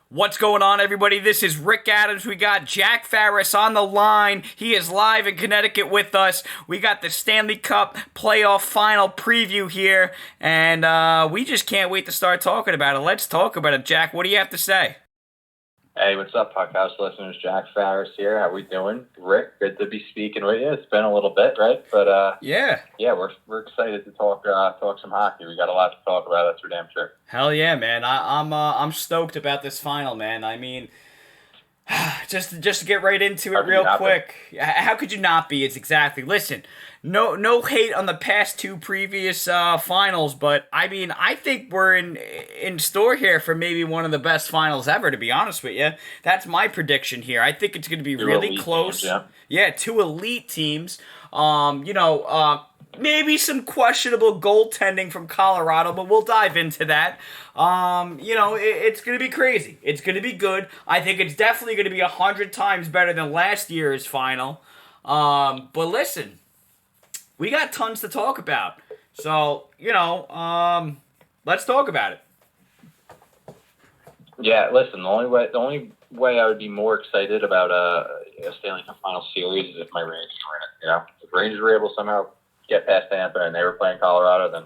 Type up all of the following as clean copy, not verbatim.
What's going on, everybody? This is Rick Adams. We got Jack Farris on the line. He is live in Connecticut with us. We got the Stanley Cup playoff final preview here, and we just can't wait to start talking about it. Let's talk about it, Jack. What do you have to say? Hey, what's up, PuckHouse listeners? Jack Farris here. How we doing? Rick, good to be speaking with you. It's been a little bit, right? But Yeah. we're excited to talk some hockey. We got a lot to talk about. That's for damn sure. Hell yeah, man. I'm stoked about this final, man. I mean, just to get right into it real quick. How could you not be? It's exactly. Listen, no hate on the past two previous finals, but I mean, I think we're in store here for maybe one of the best finals ever, to be honest with you. That's my prediction here. I think it's going to be really close. Teams, yeah, two elite teams. Maybe some questionable goaltending from Colorado, but we'll dive into that. It's going to be crazy. It's going to be good. I think it's definitely going to be 100 times better than last year's final. But listen, we got tons to talk about. So, let's talk about it. Yeah, listen, the only way I would be more excited about a Stanley Cup final series is if my Rangers were in it. If Rangers were able to somehow get past Tampa and they were playing Colorado, then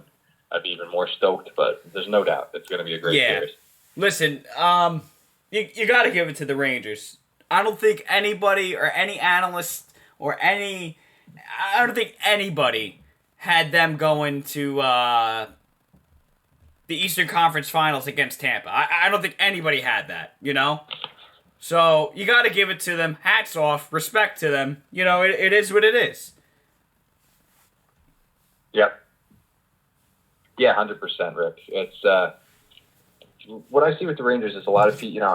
I'd be even more stoked. But there's no doubt it's going to be a great series. Listen, you got to give it to the Rangers. I don't think anybody or any analyst or I don't think anybody had them going to the Eastern Conference Finals against Tampa. I don't think anybody had that, So you got to give it to them. Hats off. Respect to them. It is what it is. Yep. Yeah, 100%, Rick. It's what I see with the Rangers is a lot of people.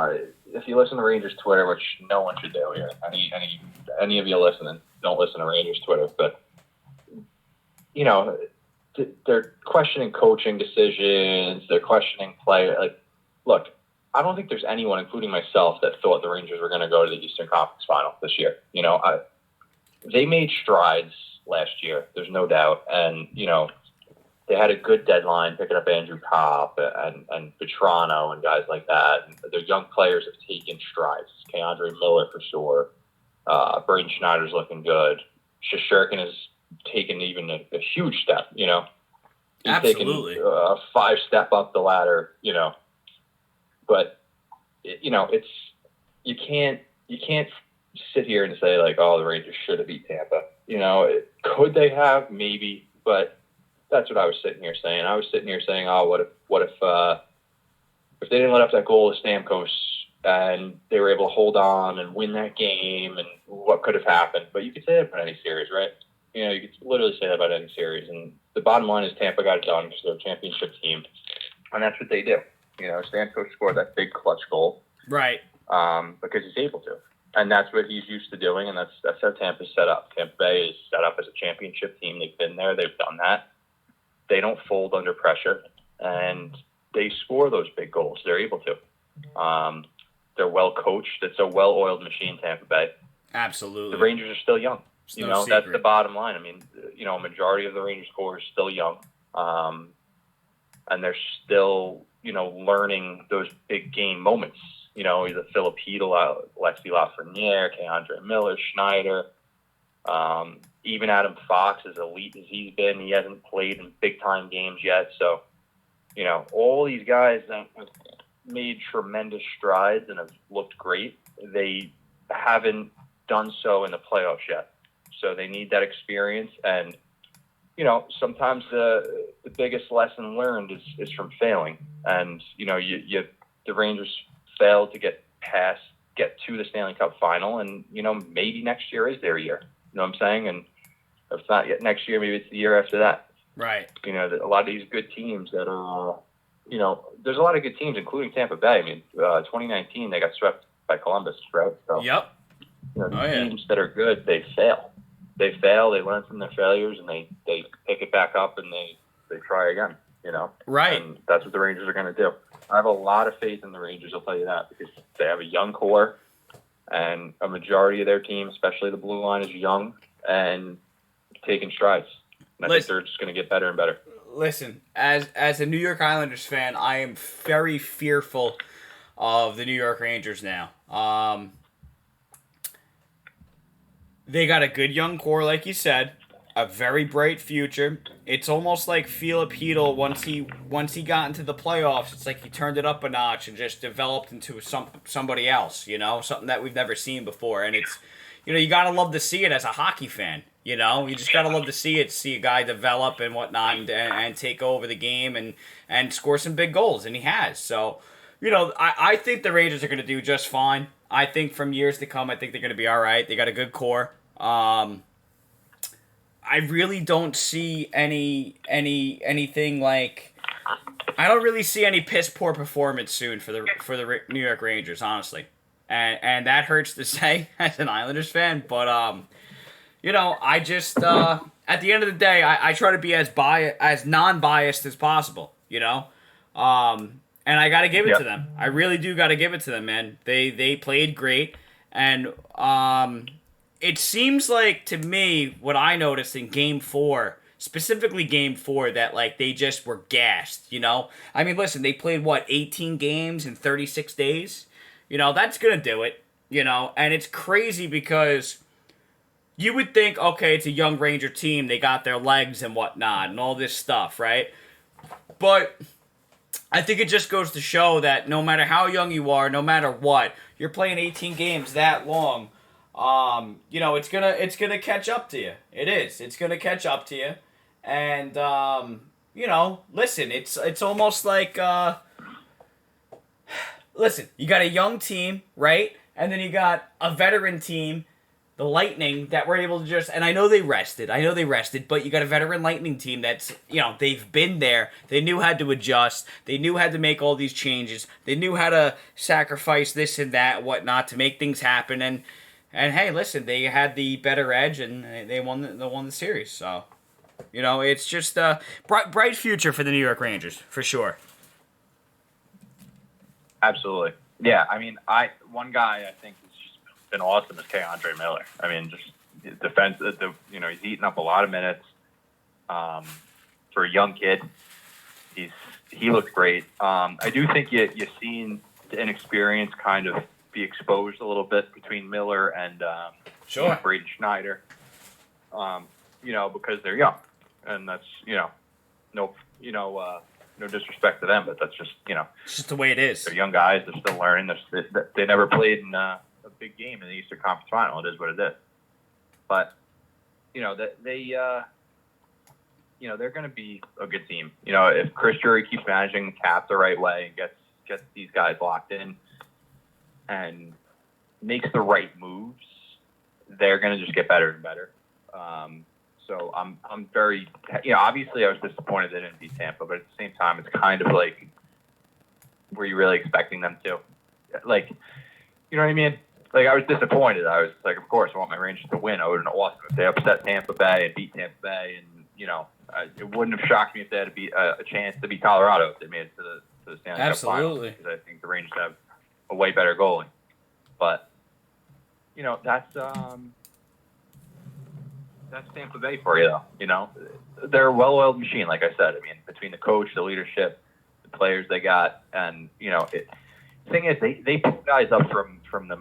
If you listen to Rangers Twitter, which no one should do here, any of you listening, don't listen to Rangers Twitter, but they're questioning coaching decisions. They're questioning play. Look, I don't think there's anyone, including myself, that thought the Rangers were going to go to the Eastern Conference Final this year. They made strides last year. There's no doubt. And, they had a good deadline picking up Andrew Kopp and Petrano and guys like that. And their young players have taken strides. Keandre Miller for sure. Braden Schneider's looking good. Shesterkin has taken even a huge step, He's Absolutely. taken a 5-step up the ladder, But, it's you can't sit here and say, the Rangers should have beat Tampa. Could they have? Maybe. But that's what I was sitting here saying. I was sitting here saying, what if they didn't let up that goal to Stamkos and they were able to hold on and win that game, and what could have happened? But you could say that about any series, right? You could literally say that about any series. And the bottom line is Tampa got it done because they're a championship team, and that's what they do. Stamkos scored that big clutch goal, right? Because he's able to. And that's what he's used to doing, and that's how Tampa's set up. Tampa Bay is set up as a championship team. They've been there. They've done that. They don't fold under pressure, and they score those big goals. They're able to. They're well coached. It's a well-oiled machine, Tampa Bay. Absolutely. The Rangers are still young. No That's the bottom line. I mean, a majority of the Rangers core is still young, and they're still, learning those big game moments. Either Philip Hedl, Alexis Lafreniere, Keandre Miller, Schneider, even Adam Fox, as elite as he's been, he hasn't played in big-time games yet. So, all these guys that have made tremendous strides and have looked great, they haven't done so in the playoffs yet. So they need that experience. And, sometimes the biggest lesson learned is from failing. And, the Rangers failed to get to the Stanley Cup final, and maybe next year is their year. You know what I'm saying? And if not yet next year, maybe it's the year after that. Right. A lot of these good teams that are, there's a lot of good teams, including Tampa Bay. I mean, 2019 they got swept by Columbus, right? So, yep. Teams that are good, they fail. They learn from their failures, and they pick it back up, and they try again. Right. And that's what the Rangers are going to do. I have a lot of faith in the Rangers, I'll tell you that, because they have a young core, and a majority of their team, especially the blue line, is young and taking strides. And I think they're just going to get better and better. Listen, as a New York Islanders fan, I am very fearful of the New York Rangers now. They got a good young core, like you said, a very bright future. It's almost like Filipino once he got into the playoffs. It's like he turned it up a notch and just developed into somebody else. Something that we've never seen before. And it's, you gotta love to see it as a hockey fan. You just gotta love to see a guy develop and whatnot and take over the game and score some big goals, and he has. So, I think the Rangers are gonna do just fine. I think from years to come, I think they're gonna be all right. They got a good core. I really don't see anything like. I don't really see any piss poor performance soon for the New York Rangers, honestly, and that hurts to say as an Islanders fan, but I just at the end of the day, I try to be as non-biased as possible, and I got to give it to them. I really do got to give it to them, man. They played great, and it seems like to me what I noticed in Game 4, specifically Game 4, that like they just were gassed. I mean, listen, they played 18 games in 36 days. That's gonna do it. And it's crazy because you would think, okay, it's a young Ranger team, they got their legs and whatnot and all this stuff, right? But I think it just goes to show that no matter how young you are, no matter what, you're playing 18 games that long. It's gonna catch up to you. It is. It's gonna catch up to you, and listen, it's almost like listen, you got a young team, right, and then you got a veteran team, the Lightning, that were able to just, and I know they rested, but you got a veteran Lightning team that's, they've been there, they knew how to adjust, they knew how to make all these changes, they knew how to sacrifice this and that, whatnot, to make things happen, and hey, listen, they had the better edge, and they won the series. So, it's just a bright future for the New York Rangers, for sure. Absolutely. Yeah, I mean, one guy I think has just been awesome is Andre Miller. I mean, just defense, he's eaten up a lot of minutes. For a young kid, he looked great. I do think you've seen the inexperience kind of be exposed a little bit between Miller and Braden Schneider, because they're young, and that's no disrespect to them, but that's just it's just the way it is. They're young guys; they're still learning. They never played in a big game in the Eastern Conference Final. It is what it is. But they're going to be a good team. If Chris Drury keeps managing the cap the right way and gets these guys locked in and makes the right moves, they're going to just get better and better. So I'm very, obviously I was disappointed they didn't beat Tampa, but at the same time, it's kind of like, were you really expecting them to? Like, you know what I mean? Like, I was disappointed. I was like, of course, I want my Rangers to win. I would have been awesome if they upset Tampa Bay and beat Tampa Bay, and it wouldn't have shocked me if they had a chance to beat Colorado if they made it to the Stanley Cup Final, because I think the Rangers have a way better goalie. But that's Tampa Bay for you, though. They're a well-oiled machine, like I said. I mean, between the coach, the leadership, the players they got, and the thing is, they pick guys up from the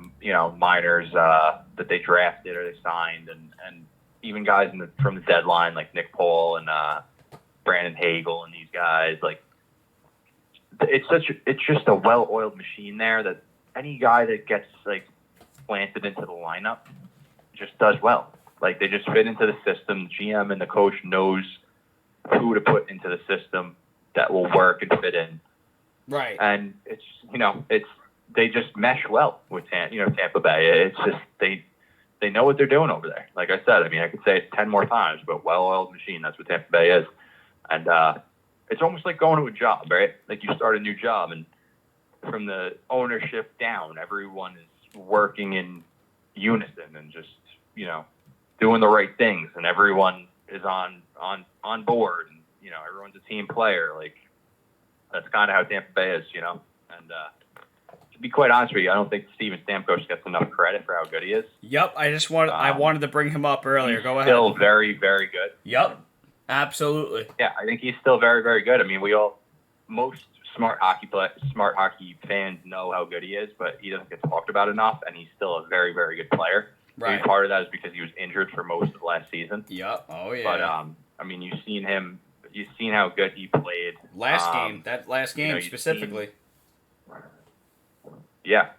minors that they drafted or they signed, and even guys from the deadline like Nick Paul and Brandon Hagel and these guys. Like, it's just a well-oiled machine there that any guy that gets like planted into the lineup just does well. Like, they just fit into the system. The GM and the coach knows who to put into the system that will work and fit in. Right. And it's they just mesh well with Tampa Bay. It's just they know what they're doing over there. Like I said, I mean, I could say it 10 more times, but well-oiled machine, that's what Tampa Bay is. And it's almost like going to a job, right? Like, you start a new job, and from the ownership down, everyone is working in unison and just, doing the right things, and everyone is on board, and, everyone's a team player. Like, that's kind of how Tampa Bay is, and to be quite honest with you, I don't think Steven Stamkos gets enough credit for how good he is. Yep, I wanted to bring him up earlier. Go ahead. Still very, very good. Yep, absolutely. Yeah, I think he's still very, very good. I mean, most smart hockey fans know how good he is, but he doesn't get talked about enough, and he's still a very, very good player. Right. Maybe part of that is because he was injured for most of last season. Yep. Oh yeah. But I mean, you've seen how good he played last game specifically. Yeah.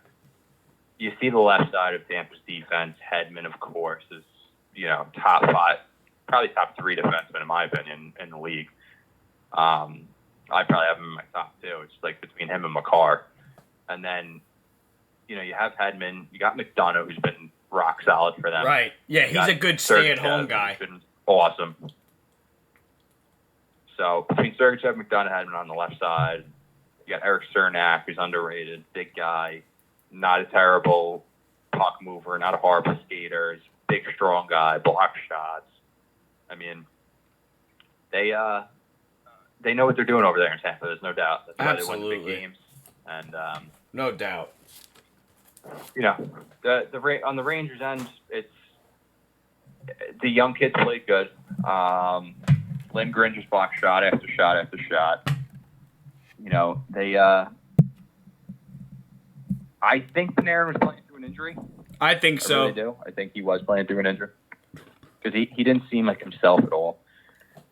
You see the left side of Tampa's defense. Hedman, of course, is top 5, probably top 3 defenseman in my opinion in the league. I probably have him in my top 2. It's like between him and McCarr. And then, you have Hedman. You got McDonough, who's been rock solid for them. Right. Yeah, he's a good stay-at-home guy. He's been awesome. So between Sergachev, McDonough, Hedman on the left side, you got Eric Cernak, who's underrated, big guy, not a terrible puck mover, not a horrible skater. He's a big, strong guy, block shots. I mean, they know what they're doing over there in Tampa. There's no doubt. That's why Absolutely. They win the big games. And no doubt. On the Rangers end, it's the young kids played good. Lindgren just blocked shot after shot after shot. They. I think Panarin was playing through an injury. I think so. I really do. I think he was playing through an injury because he didn't seem like himself at all.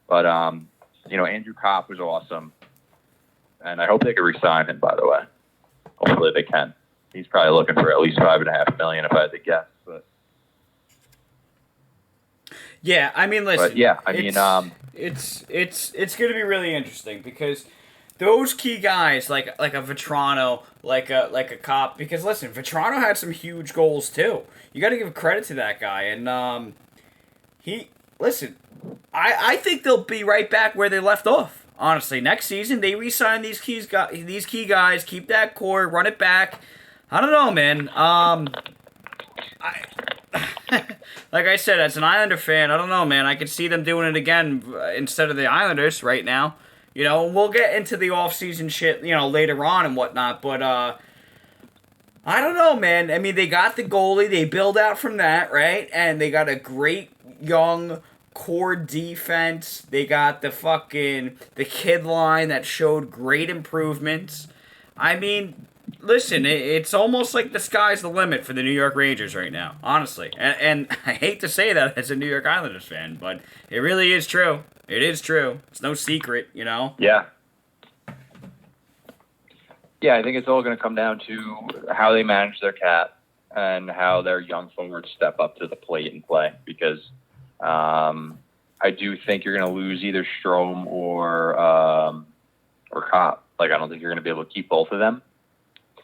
But Andrew Kopp was awesome, and I hope they can re-sign him. By the way, hopefully they can. He's probably looking for at least $5.5 million if I had to guess. But yeah, I mean, listen. But yeah, I mean, it's going to be really interesting because those key guys like a Vetrano, like a Kopp, because listen, Vetrano had some huge goals too. You got to give credit to that guy, and I think they'll be right back where they left off. Honestly, next season they re-sign these key guys, keep that core, run it back. I don't know, man. Like I said, as an Islander fan, I don't know, man. I could see them doing it again instead of the Islanders right now. We'll get into the off-season shit, later on and whatnot. But I don't know, man. I mean, they got the goalie. They build out from that, right? And they got a great young core defense. They got the kid line that showed great improvements. I mean, listen, it's almost like the sky's the limit for the New York Rangers right now, honestly. And I hate to say that as a New York Islanders fan, but it really is true. It is true. It's no secret, Yeah. Yeah, I think it's all going to come down to how they manage their cap and how their young forwards step up to the plate and play. Because I do think you're going to lose either Strome or Kopp. Like, I don't think you're going to be able to keep both of them.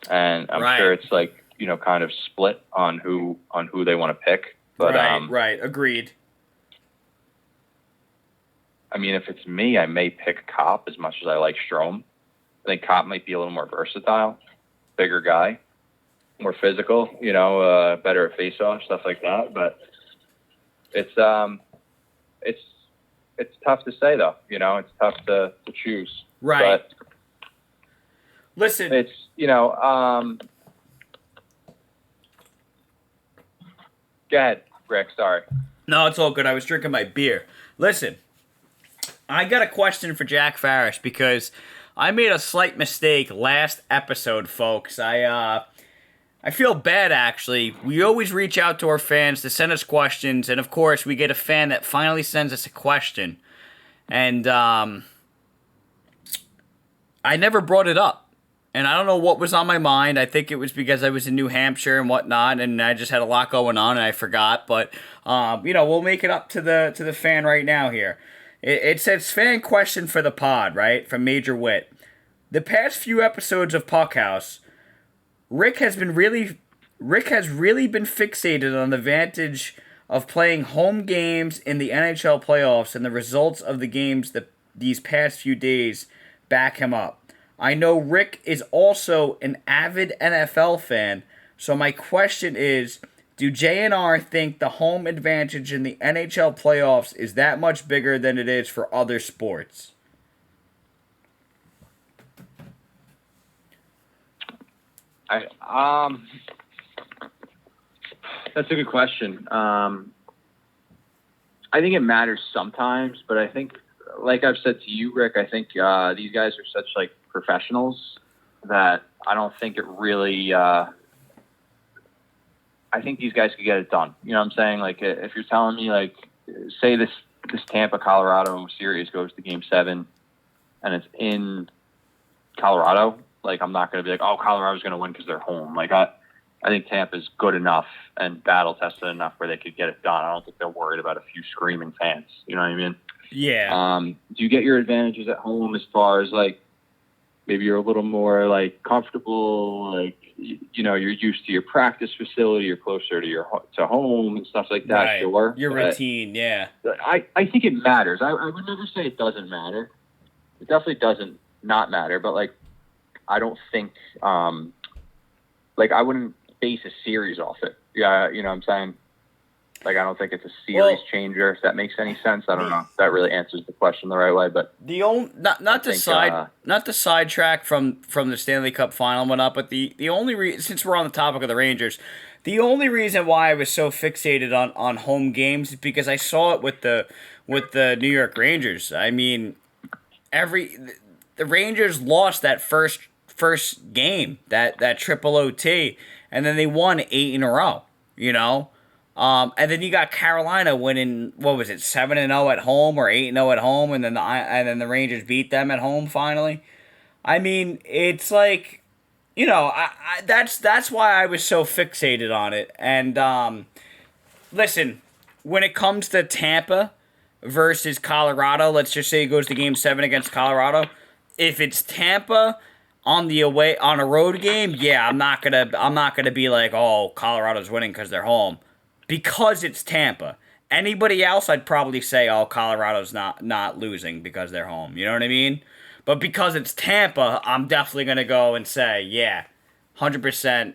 And I'm sure it's kind of split on who they want to pick. But right, agreed. I mean, if it's me, I may pick Kopp as much as I like Strome. I think Kopp might be a little more versatile, bigger guy, more physical, better at face-off, stuff like that. But it's tough to say, though. It's tough to choose. Right. But listen, it's go ahead, Rick. Sorry. No, it's all good. I was drinking my beer. Listen, I got a question for Jack Farris because I made a slight mistake last episode, folks. I feel bad, actually. We always reach out to our fans to send us questions, and of course, we get a fan that finally sends us a question. And I never brought it up. And I don't know what was on my mind. I think it was because I was in New Hampshire and whatnot, and I just had a lot going on, and I forgot. But, we'll make it up to the fan right now here. It says, fan question for the pod, right, from Major Witt. The past few episodes of PuckHouse, Rick has really been fixated on the advantage of playing home games in the NHL playoffs, and the results of the games these past few days back him up. I know Rick is also an avid NFL fan, so my question is, do JNR think the home advantage in the NHL playoffs is that much bigger than it is for other sports? That's a good question. I think it matters sometimes, but I think, like I've said to you, Rick, I think these guys are such professionals that I don't think it really. I think these guys could get it done. You know what I'm saying? Like, if you're telling me, like, say this Tampa Colorado series goes to Game 7, and it's in Colorado, like, I'm not going to be like, oh, Colorado's going to win because they're home. Like, I think Tampa's good enough and battle tested enough where they could get it done. I don't think they're worried about a few screaming fans. You know what I mean? Yeah. Do you get your advantages at home as far as, like, maybe you're a little more, like, comfortable, like, you know, you're used to your practice facility, you're closer to home and stuff like that. Right. Sure. Your routine, yeah. I think it matters. I would never say it doesn't matter. It definitely doesn't not matter, but, like, I don't think, like, I wouldn't base a series off it. Yeah, you know what I'm saying? Like, I don't think it's a series changer, if that makes any sense. I don't know if that really answers the question the right way, but the only not to sidetrack from the Stanley Cup final and whatnot, but the only since we're on the topic of the Rangers, the only reason why I was so fixated on home games is because I saw it with the New York Rangers. I mean, the Rangers lost that first game, that triple OT, and then they won 8 in a row, you know? And then you got Carolina winning, what was it, 7-0 at home or 8-0 at home, and then the Rangers beat them at home finally. I mean, it's like, you know, that's why I was so fixated on it. And listen, when it comes to Tampa versus Colorado, let's just say it goes to Game 7 against Colorado. If it's Tampa on a road game, yeah, I'm not gonna be like, oh, Colorado's winning because they're home. Because it's Tampa. Anybody else, I'd probably say, oh, Colorado's not losing because they're home. You know what I mean? But because it's Tampa, I'm definitely going to go and say, yeah, 100%,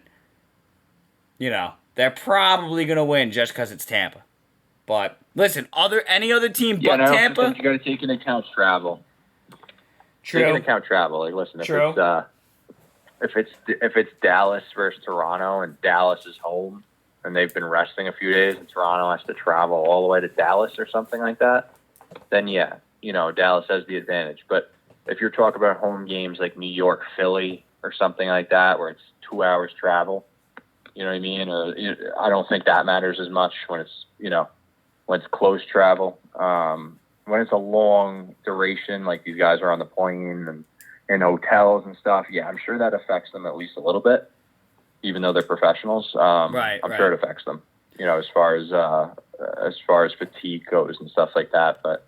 you know, they're probably going to win just because it's Tampa. But, listen, any other team but Tampa? You got to take into account travel. True. Take into account travel. Like, listen, if it's Dallas versus Toronto and Dallas is home, and they've been resting a few days, and Toronto has to travel all the way to Dallas or something like that, then yeah, you know, Dallas has the advantage. But if you're talking about home games like New York, Philly, or something like that, where it's 2 hours travel, you know what I mean? Or I don't think that matters as much when it's, you know, when it's close travel. When it's a long duration, like these guys are on the plane and in hotels and stuff, yeah, I'm sure that affects them at least a little bit. Even though they're professionals, I'm sure it affects them, you know, as far as fatigue goes and stuff like that. But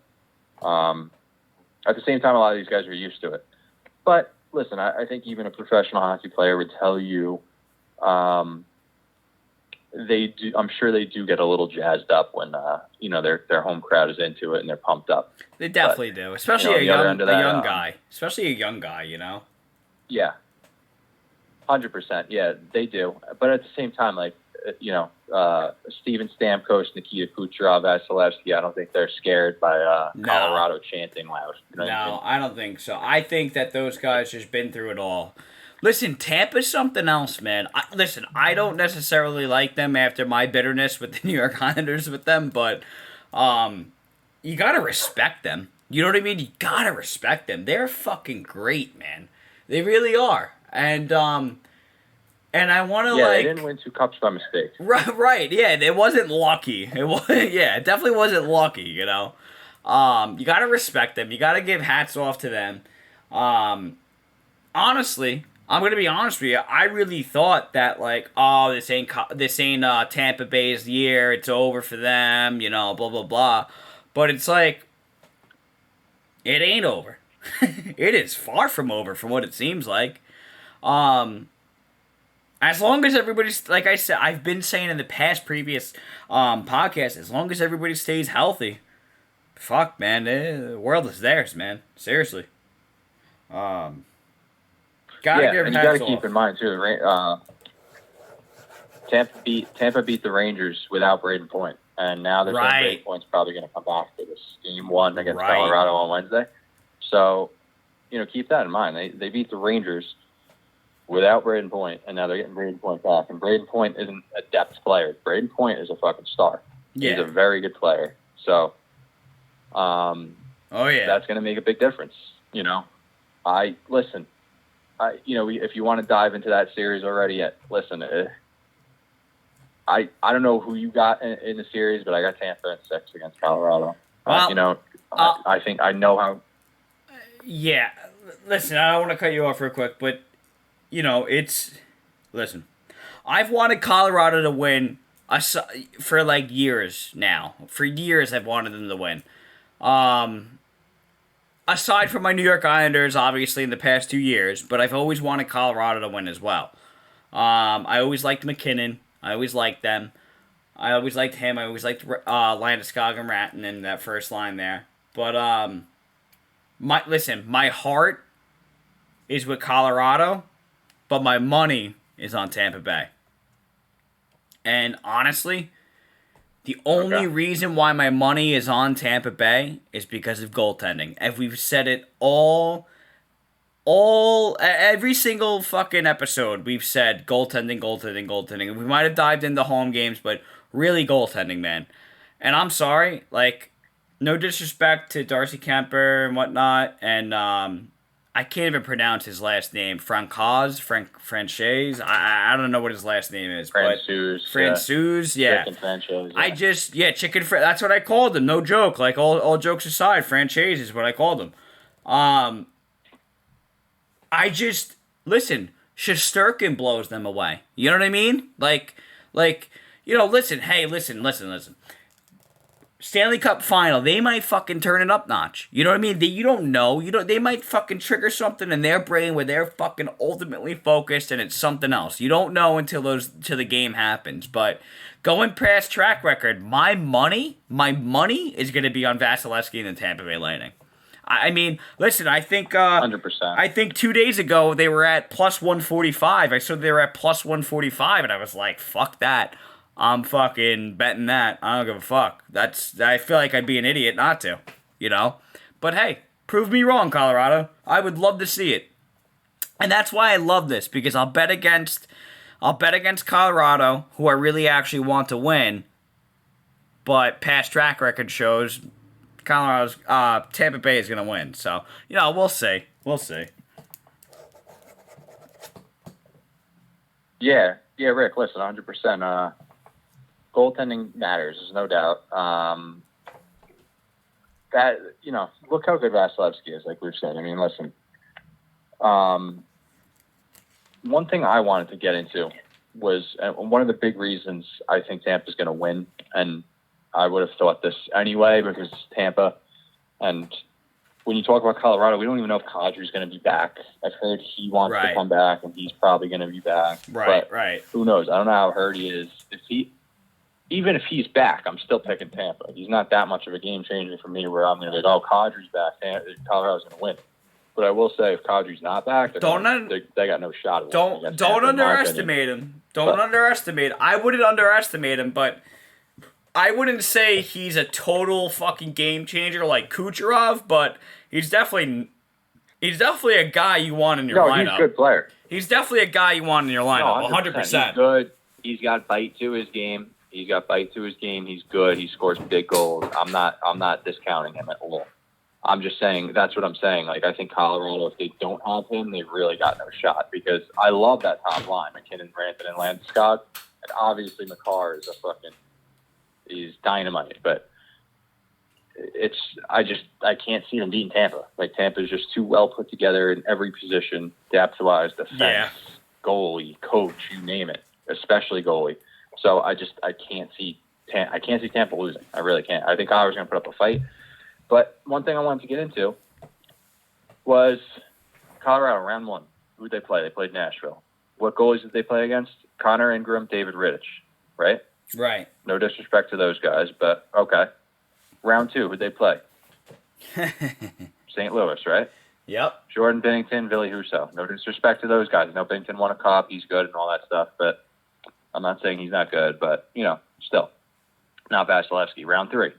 at the same time, a lot of these guys are used to it. But listen, I think even a professional hockey player would tell you, they do. I'm sure they do get a little jazzed up when you know, their home crowd is into it and they're pumped up. They definitely do, especially you know, a young guy, especially a young guy, you know. Yeah. 100%, yeah, they do. But at the same time, like, you know, Steven Stamkos, Nikita Kucherov, Vasilevsky, I don't think they're scared by Colorado chanting loud. You know what I mean? I don't think so. I think that those guys just been through it all. Listen, Tampa's something else, man. I don't necessarily like them after my bitterness with the New York Islanders with them, but you gotta respect them. You know what I mean? You gotta respect them. They're fucking great, man. They really are. And I want to they didn't win 2 cups by mistake. Right. Yeah, it wasn't lucky. It definitely wasn't lucky. You know, you gotta respect them. You gotta give hats off to them. Honestly, I'm gonna be honest with you. I really thought that, like, oh, this ain't Tampa Bay's year. It's over for them. You know, blah blah blah. But it's like, it ain't over. It is far from over, from what it seems like. As long as everybody's, like I said, I've been saying in the previous podcasts, as long as everybody stays healthy, fuck, man, the world is theirs, man. Seriously. Gotta and you gotta keep in mind too, Tampa beat the Rangers without Braden Point, and now there's Braden Point's probably going to come back for this Game 1 against Colorado on Wednesday. So, you know, keep that in mind. They beat the Rangers without Braden Point, and now they're getting Braden Point back. And Braden Point isn't a depth player. Braden Point is a fucking star. Yeah. He's a very good player. So, that's going to make a big difference. You know, listen. if you want to dive into that series already, listen, I don't know who you got in the series, but I got Tampa in 6 against Colorado. Well, I think I know how. Yeah, listen, I don't want to cut you off real quick, but listen. I've wanted Colorado to win for like years now. For years, I've wanted them to win. Aside from my New York Islanders, obviously in the past 2 years, but I've always wanted Colorado to win as well. I always liked McKinnon. I always liked them. I always liked him. I always liked Landeskog and Ratton in that first line there. But my heart is with Colorado, but my money is on Tampa Bay. And honestly, the only reason why my money is on Tampa Bay is because of goaltending. And we've said it every single fucking episode, we've said goaltending. We might have dived into home games, but really goaltending, man. And I'm sorry, like, no disrespect to Darcy Kemper and whatnot, and I can't even pronounce his last name. Francaise. I don't know what his last name is. Francouz, yeah. Chicken franchise. Yeah. That's what I called him. No joke. Like, all jokes aside, franchise is what I called him. Listen, Shesterkin blows them away. You know what I mean? Listen. Stanley Cup final, they might fucking turn it up notch. You know what I mean? You don't know. They might fucking trigger something in their brain where they're fucking ultimately focused and it's something else. You don't know until the game happens. But going past track record, my money is going to be on Vasilevsky and the Tampa Bay Lightning. I mean, listen, I think 100%. I think 2 days ago they were at plus 145. I saw they were at plus 145, and I was like, fuck that. I'm fucking betting that. I don't give a fuck. I feel like I'd be an idiot not to, But hey, prove me wrong, Colorado. I would love to see it. And that's why I love this, because I'll bet against Colorado, who I really actually want to win. But past track record shows Tampa Bay is going to win. So, we'll see. We'll see. Yeah, Rick, listen, 100%. Goaltending matters, there's no doubt. Look how good Vasilevsky is, like we've said. I mean, listen. One thing I wanted to get into was one of the big reasons I think Tampa's going to win, and I would have thought this anyway because it's Tampa. And when you talk about Colorado, we don't even know if Kadri's going to be back. I've heard he wants to come back, and he's probably going to be back. Right. Who knows? I don't know how hurt he is. Even if he's back, I'm still picking Tampa. He's not that much of a game changer for me where I'm going to be like, Kadri's back, Colorado's going to win. But I will say, if Kadri's not back, they got no shot at winning. Don't underestimate him. Underestimate. I wouldn't underestimate him, but I wouldn't say he's a total fucking game changer like Kucherov, but he's definitely a guy you want in your lineup. No, he's a good player. He's definitely a guy you want in your lineup, 100%. He's good. He's got bite to his game. He's good. He scores big goals. I'm not discounting him at all. I'm just saying, that's what I'm saying. Like, I think Colorado, if they don't have him, they've really got no shot, because I love that top line, McKinnon, Rantanen, and Landeskog. And obviously Makar is he's dynamite, but I can't see them beating Tampa. Like, Tampa's just too well put together in every position, depth-wise, defense, goalie, coach, you name it, especially goalie. So I can't see Tampa losing. I really can't. I think Colorado's going to put up a fight. But one thing I wanted to get into was Colorado, round 1. Who did they play? They played Nashville. What goalies did they play against? Connor Ingram, David Rittich, right? Right. No disrespect to those guys, but okay. Round 2, who'd they play? St. Louis, right? Yep. Jordan Binnington, Ville Husso. No disrespect to those guys. No, Binnington won a cup. He's good and all that stuff, but I'm not saying he's not good, but, still. Now Vasilevsky, round 3.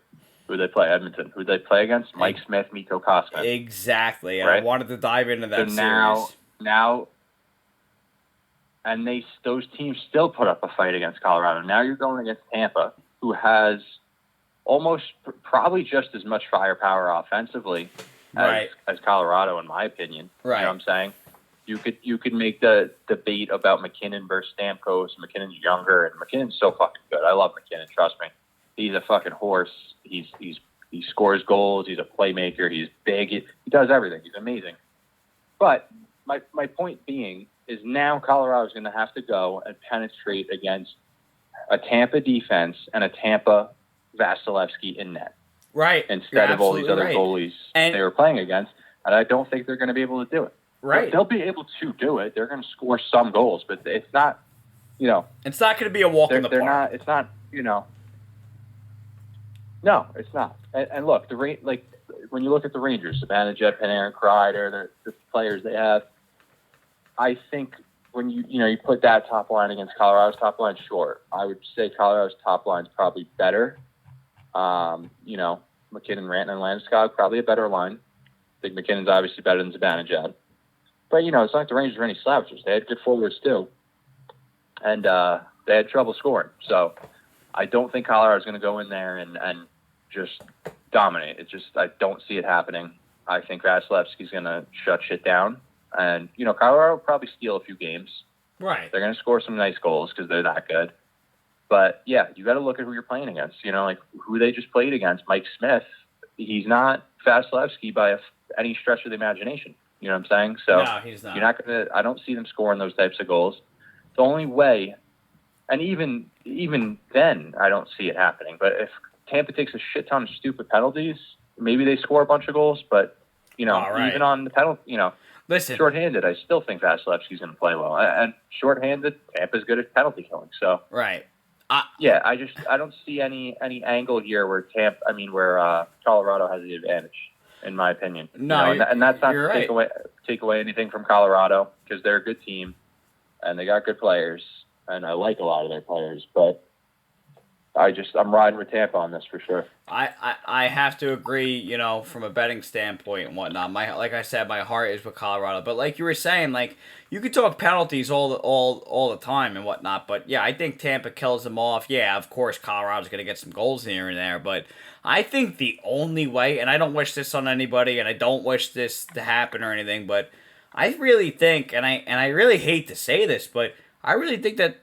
Who they play? Edmonton. Who they play against? Mike Smith, Mikko Koskinen. Exactly. Right? I wanted to dive into that series. Now, and those teams still put up a fight against Colorado. Now you're going against Tampa, who has probably just as much firepower offensively as Colorado, in my opinion. Right. You know what I'm saying? You could make the debate about McKinnon versus Stamkos. McKinnon's younger, and McKinnon's so fucking good. I love McKinnon. Trust me, he's a fucking horse. He scores goals. He's a playmaker. He's big. He does everything. He's amazing. But my point being is now Colorado's going to have to go and penetrate against a Tampa defense and a Tampa Vasilevsky in net. Right. Instead of all these other goalies they were playing against. And I don't think they're going to be able to do it. Right. They'll be able to do it. They're going to score some goals, but it's not, It's not going to be a walk in the park. It's not, No, it's not. And look, when you look at the Rangers, Zibanejad, Panarin, Kreider, the players they have, I think when you put that top line against Colorado's top line, sure, I would say Colorado's top line is probably better. McKinnon, Rantanen, and Landeskog, probably a better line. I think McKinnon's obviously better than Zibanejad. But, it's not like the Rangers were any slouches. They had good forwards, too. And they had trouble scoring. So I don't think Colorado's going to go in there and just dominate. I don't see it happening. I think Vasilevsky's going to shut shit down. And, Colorado will probably steal a few games. Right. They're going to score some nice goals because they're that good. But, yeah, you got to look at who you're playing against. Who they just played against, Mike Smith. He's not Vasilevsky by any stretch of the imagination. You know what I'm saying? So no, he's not. You're not going to – I don't see them scoring those types of goals. The only way – and even then, I don't see it happening. But if Tampa takes a shit ton of stupid penalties, maybe they score a bunch of goals. But, even on the penalty, listen, shorthanded, I still think Vasilevsky's going to play well. And shorthanded, Tampa's good at penalty killing. So right. I don't see any angle here where Colorado has the advantage, in my opinion. No, and that's not to take away anything from Colorado because they're a good team and they got good players, and I like a lot of their players, but I'm riding with Tampa on this for sure. I have to agree, from a betting standpoint and whatnot. Like I said, my heart is with Colorado. But like you were saying, you could talk penalties all the time and whatnot. But yeah, I think Tampa kills them off. Yeah, of course, Colorado's going to get some goals here and there. But I think the only way, and I don't wish this on anybody, and I don't wish this to happen or anything, but I really think, and I really hate to say this, but I really think that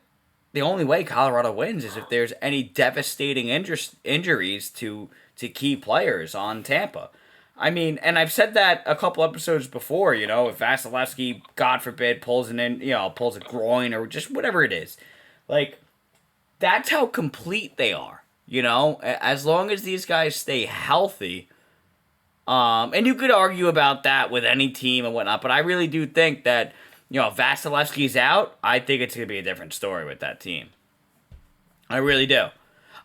the only way Colorado wins is if there's any devastating injuries to key players on Tampa. I mean, and I've said that a couple episodes before, if Vasilevsky, God forbid, pulls a groin or just whatever it is. That's how complete they are, as long as these guys stay healthy. And you could argue about that with any team and whatnot, but I really do think that if Vasilevsky's out, I think it's going to be a different story with that team. I really do.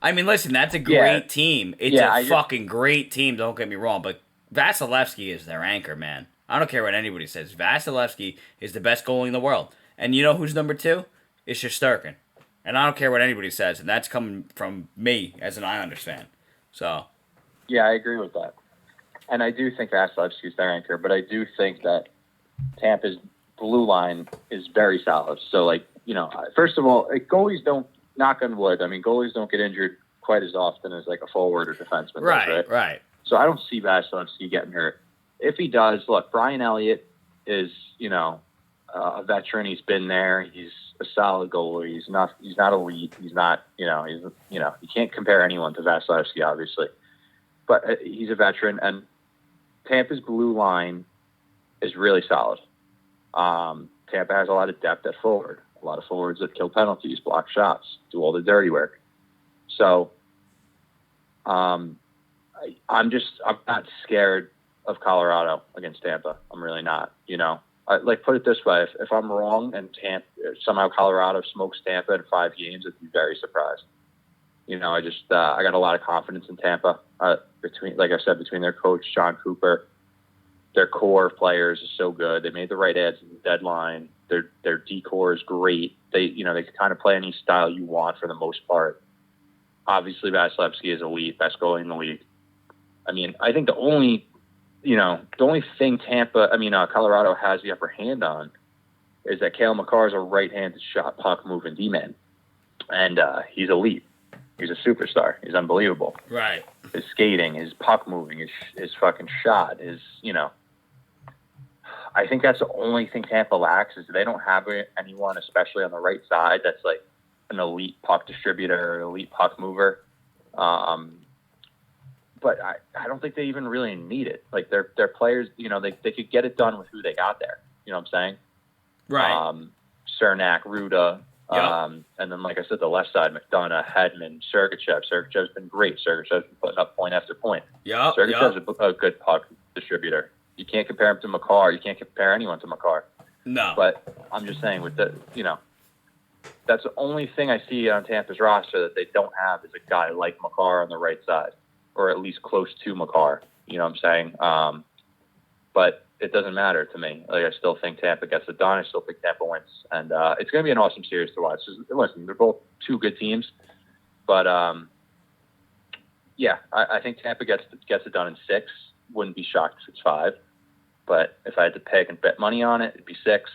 I mean, listen, that's a great team. It's a fucking great team, don't get me wrong, but Vasilevsky is their anchor, man. I don't care what anybody says. Vasilevsky is the best goalie in the world. And you know who's number 2? It's Shesterkin. And I don't care what anybody says, and that's coming from me as an Islanders fan. So. Yeah, I agree with that. And I do think Vasilevsky's their anchor, but I do think that Tampa's blue line is very solid. So, first of all, goalies don't, knock on wood, goalies don't get injured quite as often as, a forward or defenseman. Right. So I don't see Vasilevsky getting hurt. If he does, look, Brian Elliott is, a veteran. He's been there. He's a solid goalie. He's not elite. He's not, you can't compare anyone to Vasilevsky, obviously. But he's a veteran, and Tampa's blue line is really solid. Tampa has a lot of depth at forward, a lot of forwards that kill penalties, block shots, do all the dirty work. So, I'm not scared of Colorado against Tampa. I'm really not. Put it this way: if I'm wrong and somehow Colorado smokes Tampa in 5 games, I'd be very surprised. I got a lot of confidence in Tampa. Between their coach John Cooper. Their core of players is so good. They made the right ads at the deadline. Their decor is great. They can kind of play any style you want for the most part. Obviously, Vasilevsky is elite, best goalie in the league. I think the only thing Colorado has the upper hand on is that Cale Makar is a right-handed shot puck moving D-man, and he's elite. He's a superstar. He's unbelievable. Right. His skating, his puck moving, his fucking shot, I think that's the only thing Tampa lacks is they don't have anyone, especially on the right side, that's like an elite puck distributor or elite puck mover. But I don't think they even really need it. Like their players, they could get it done with who they got there. You know what I'm saying? Right. Cernak, Ruda, Yep. and then like I said, the left side, McDonough, Hedman, Sergachev. Sergachev's been great. Sergachev's been putting up point after point. Yep. Sergachev's a good puck distributor. You can't compare him to Makar. You can't compare anyone to Makar. No. But I'm just saying with that's the only thing I see on Tampa's roster that they don't have is a guy like Makar on the right side, or at least close to Makar. You know what I'm saying? But it doesn't matter to me. Like I still think Tampa gets it done. I still think Tampa wins, and it's going to be an awesome series to watch. Just, listen, they're both two good teams, but yeah, I think Tampa gets it done in 6. Wouldn't be shocked if it's 5, but if I had to pick and bet money on it, it'd be 6.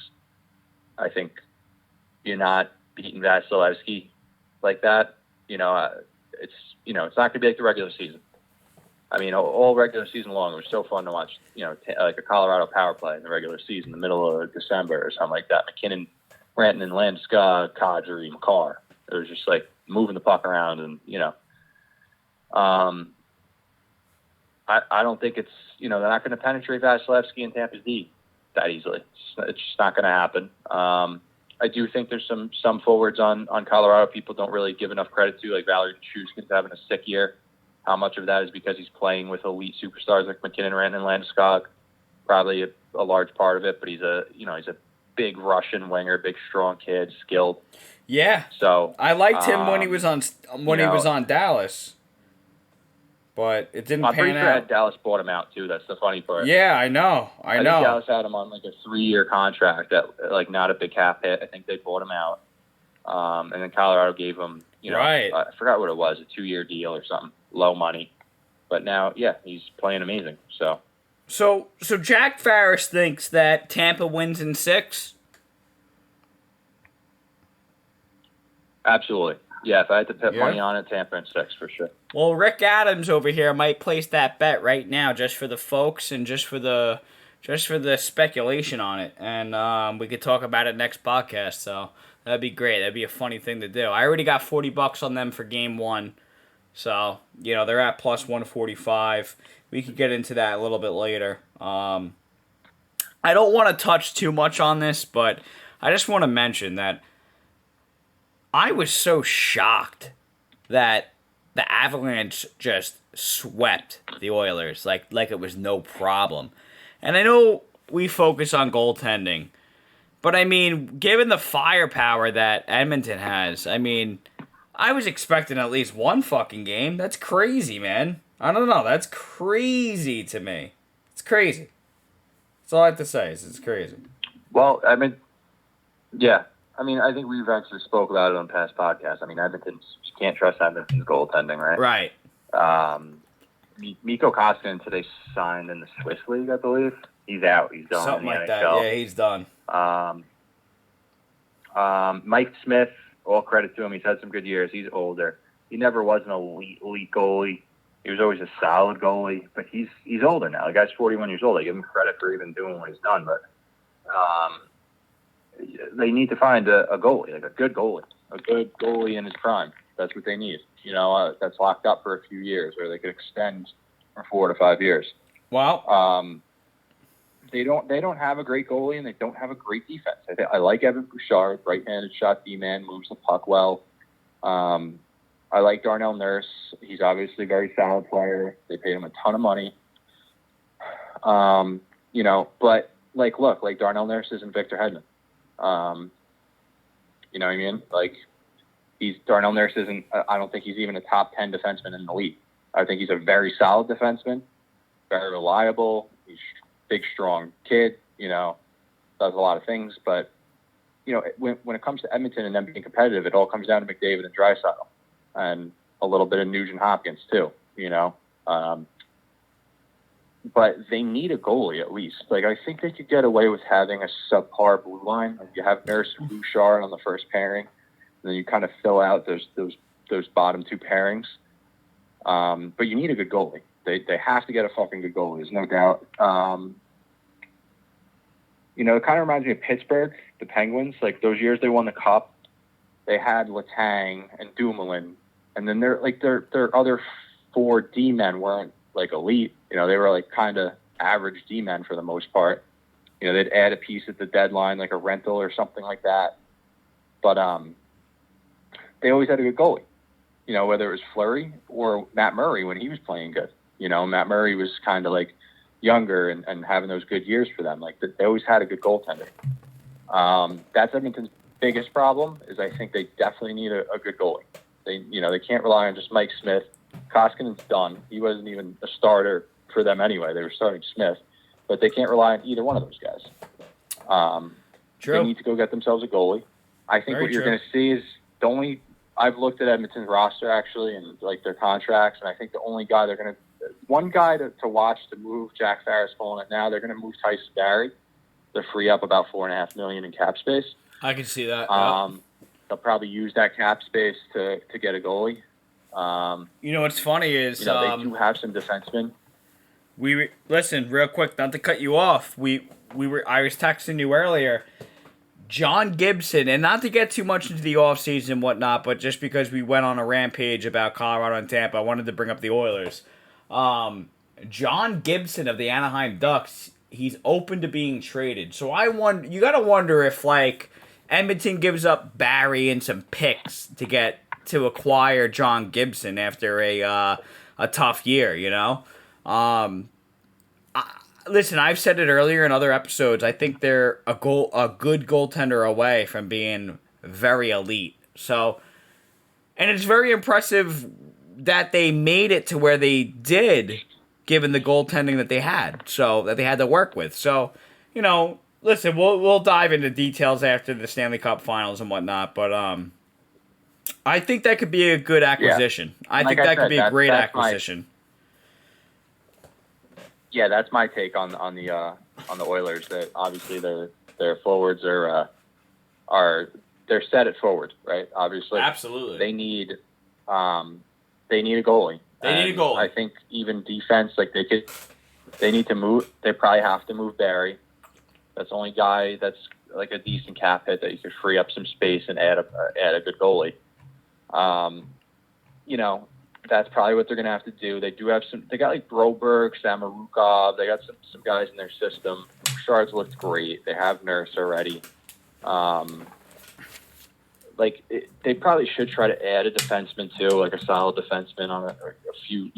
I think you're not beating Vasilevsky like that. It's not going to be like the regular season. I mean, all regular season long, it was so fun to watch, like a Colorado power play in the regular season, the middle of December or something like that. McKinnon, Rantanen, Landeskog, Kadri, Makar. It was just like moving the puck around and, I don't think it's, they're not going to penetrate Vasilevsky and Tampa's D that easily. It's just not going to happen. I do think there's some forwards on Colorado people don't really give enough credit to, like Valerie Nichushkin's having a sick year. How much of that is because he's playing with elite superstars like McKinnon, Rantanen, Landeskog? Probably a large part of it, but he's a big Russian winger, big strong kid, skilled. Yeah. So I liked him when he was on Dallas, but it didn't pan out. I'm pretty sure Dallas bought him out too. That's the funny part. Yeah, I know. I know. think Dallas had him on like a 3-year contract that like not a big cap hit. I think they bought him out, and then Colorado gave him right. I forgot what it was, a 2-year deal or something, low money. But now, yeah, he's playing amazing. So Jack Farris thinks that Tampa wins in 6. Absolutely. Yeah, if I had to put money on it, Tampa in 6 for sure. Well, Rick Adams over here might place that bet right now just for the folks and just for the speculation on it. And we could talk about it next podcast, so that'd be great. That'd be a funny thing to do. I already got $40 on them for game 1. So, they're at plus 145. We could get into that a little bit later. I don't want to touch too much on this, but I just want to mention that I was so shocked that the Avalanche just swept the Oilers like it was no problem. And I know we focus on goaltending, but I mean, given the firepower that Edmonton has, I mean, I was expecting at least one fucking game. That's crazy, man. I don't know. That's crazy to me. It's crazy. That's all I have to say. It's crazy. Well, I mean, yeah. I mean, I think we've actually spoke about it on past podcasts. I mean, you can't trust Edmonton's goaltending, right? Right. Mikko Koskinen today signed in the Swiss League, I believe. He's out. He's done. Something in the like NHL. that. Yeah, he's done. Mike Smith, all credit to him. He's had some good years. He's older. He never was an elite goalie. He was always a solid goalie, but he's older now. The guy's 41 years old. I give him credit for even doing what he's done, but they need to find a goalie, like a good goalie in his prime. That's what they need. That's locked up for a few years, or they could extend for 4 to 5 years. Well, they don't have a great goalie, and they don't have a great defense. I like Evan Bouchard, right-handed shot D-man, moves the puck well. I like Darnell Nurse. He's obviously a very solid player. They paid him a ton of money. But look, Darnell Nurse isn't Victor Hedman. You know what I mean? Like, Darnell Nurse isn't, I don't think he's even a top 10 defenseman in the league. I think he's a very solid defenseman, very reliable. He's a big, strong kid, does a lot of things. But, when it comes to Edmonton and them being competitive, it all comes down to McDavid and Draisaitl and a little bit of Nugent Hopkins too, but they need a goalie at least. Like, I think they could get away with having a subpar blue line. Like, you have Nurse and Bouchard on the first pairing, and then you kind of fill out those bottom 2 pairings. But you need a good goalie. They have to get a fucking good goalie. There's no doubt. it kind of reminds me of Pittsburgh, the Penguins. Like those years they won the Cup, they had Letang and Dumoulin, and then their other 4 D men weren't like elite. They were like kind of average D men for the most part. They'd add a piece at the deadline, like a rental or something like that. But they always had a good goalie. Whether it was Fleury or Matt Murray when he was playing good. Matt Murray was kind of like younger and having those good years for them. Like they always had a good goaltender. That's Edmonton's biggest problem is I think they definitely need a good goalie. They can't rely on just Mike Smith. Koskinen's done. He wasn't even a starter for them anyway. They were starting Smith. But they can't rely on either one of those guys. True. They need to go get themselves a goalie. I think what you're going to see is I've looked at Edmonton's roster actually and like their contracts, and I think the only guy one guy to watch to move Jack Farris calling it now, they're going to move Tyson Barrie to free up about $4.5 million in cap space. I can see that. They'll probably use that cap space to get a goalie. What's funny is they do have some defensemen. Listen real quick, not to cut you off. I was texting you earlier. John Gibson, and not to get too much into the offseason and whatnot, but just because we went on a rampage about Colorado and Tampa, I wanted to bring up the Oilers. John Gibson of the Anaheim Ducks, he's open to being traded. So you got to wonder if like Edmonton gives up Barry and some picks to acquire John Gibson after a tough year, Listen, I've said it earlier in other episodes. I think they're a good goaltender away from being very elite. So, and it's very impressive that they made it to where they did, given the goaltending that they had. So that they had to work with. So, listen, we'll dive into details after the Stanley Cup Finals and whatnot. But I think that could be a good acquisition. Yeah. I think that could be a great acquisition. Yeah, that's my take on the Oilers. That obviously their forwards are they're set at forward, right? Obviously, absolutely. They need a goalie. I think even defense, like they need to move. They probably have to move Barry. That's the only guy that's like a decent cap hit that you could free up some space and add a good goalie. That's probably what they're going to have to do. They do have they got like Broberg, Samorukov. They got some guys in their system. Shards looked great. They have Nurse already. They probably should try to add a defenseman too, like a solid defenseman on a few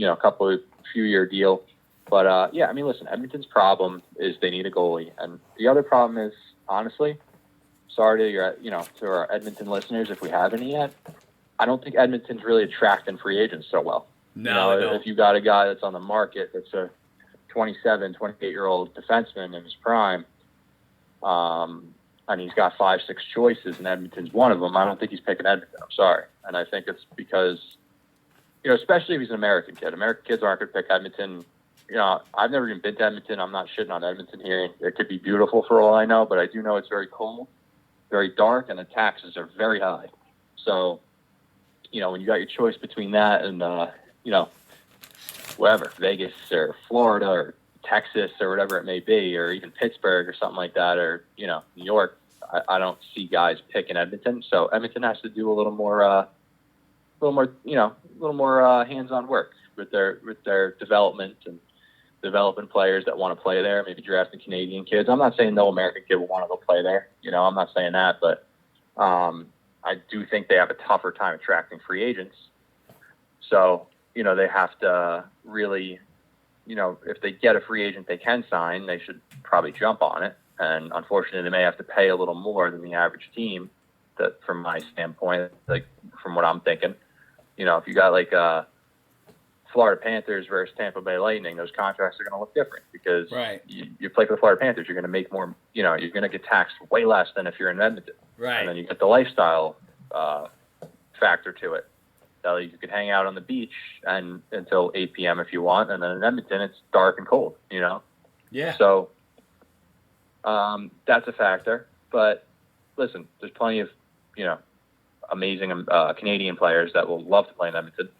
year deal. But listen, Edmonton's problem is they need a goalie. And the other problem is, honestly, sorry to our Edmonton listeners if we have any yet, I don't think Edmonton's really attracting free agents so well. No, if you got a guy that's on the market that's a 27, 28-year-old defenseman in his prime, and he's got 5-6 choices, and Edmonton's one of them, I don't think he's picking Edmonton. I'm sorry. And I think it's because, especially if he's an American kid. American kids aren't going to pick Edmonton. I've never even been to Edmonton. I'm not shitting on Edmonton here. It could be beautiful for all I know, but I do know it's very cold, very dark, and the taxes are very high. So, when you got your choice between that and, wherever, Vegas or Florida or Texas or whatever it may be, or even Pittsburgh or something like that, or, New York, I don't see guys picking Edmonton. So Edmonton has to do a little more hands-on work with their development and developing players that want to play there, maybe drafting Canadian kids. I'm not saying no American kid will want to go play there. I'm not saying that, but, I do think they have a tougher time attracting free agents. So, they have to really, if they get a free agent they can sign, they should probably jump on it. And unfortunately, they may have to pay a little more than the average team, that from my standpoint, like from what I'm thinking. If you got like Florida Panthers versus Tampa Bay Lightning, those contracts are going to look different because you play for the Florida Panthers, you're going to make more, you're going to get taxed way less than if you're in Edmonton. Right. And then you get the lifestyle factor to it. So you could hang out on the beach and until 8 p.m. if you want, and then in Edmonton it's dark and cold, Yeah. So that's a factor. But listen, there's plenty of, amazing Canadian players that will love to play in Edmonton.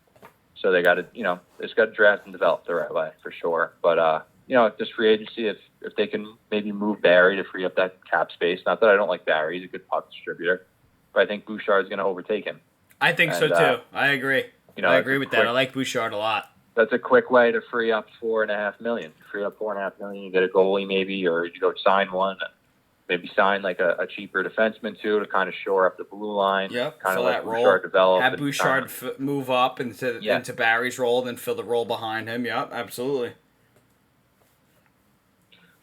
So they got to, they just got to draft and develop the right way for sure. But, this free agency, if if they can maybe move Barry to free up that cap space. Not that I don't like Barry; he's a good puck distributor, but I think Bouchard's going to overtake him. I think so too. I agree. I agree with that. I like Bouchard a lot. That's a quick way to free up $4.5 million. Free up $4.5 million, you get a goalie maybe, or you go sign one. Maybe sign like a cheaper defenseman too to kind of shore up the blue line. Yep, kind of fill let that Bouchard role. develop. Have Bouchard move up into Barry's role, then fill the role behind him. Yep, absolutely.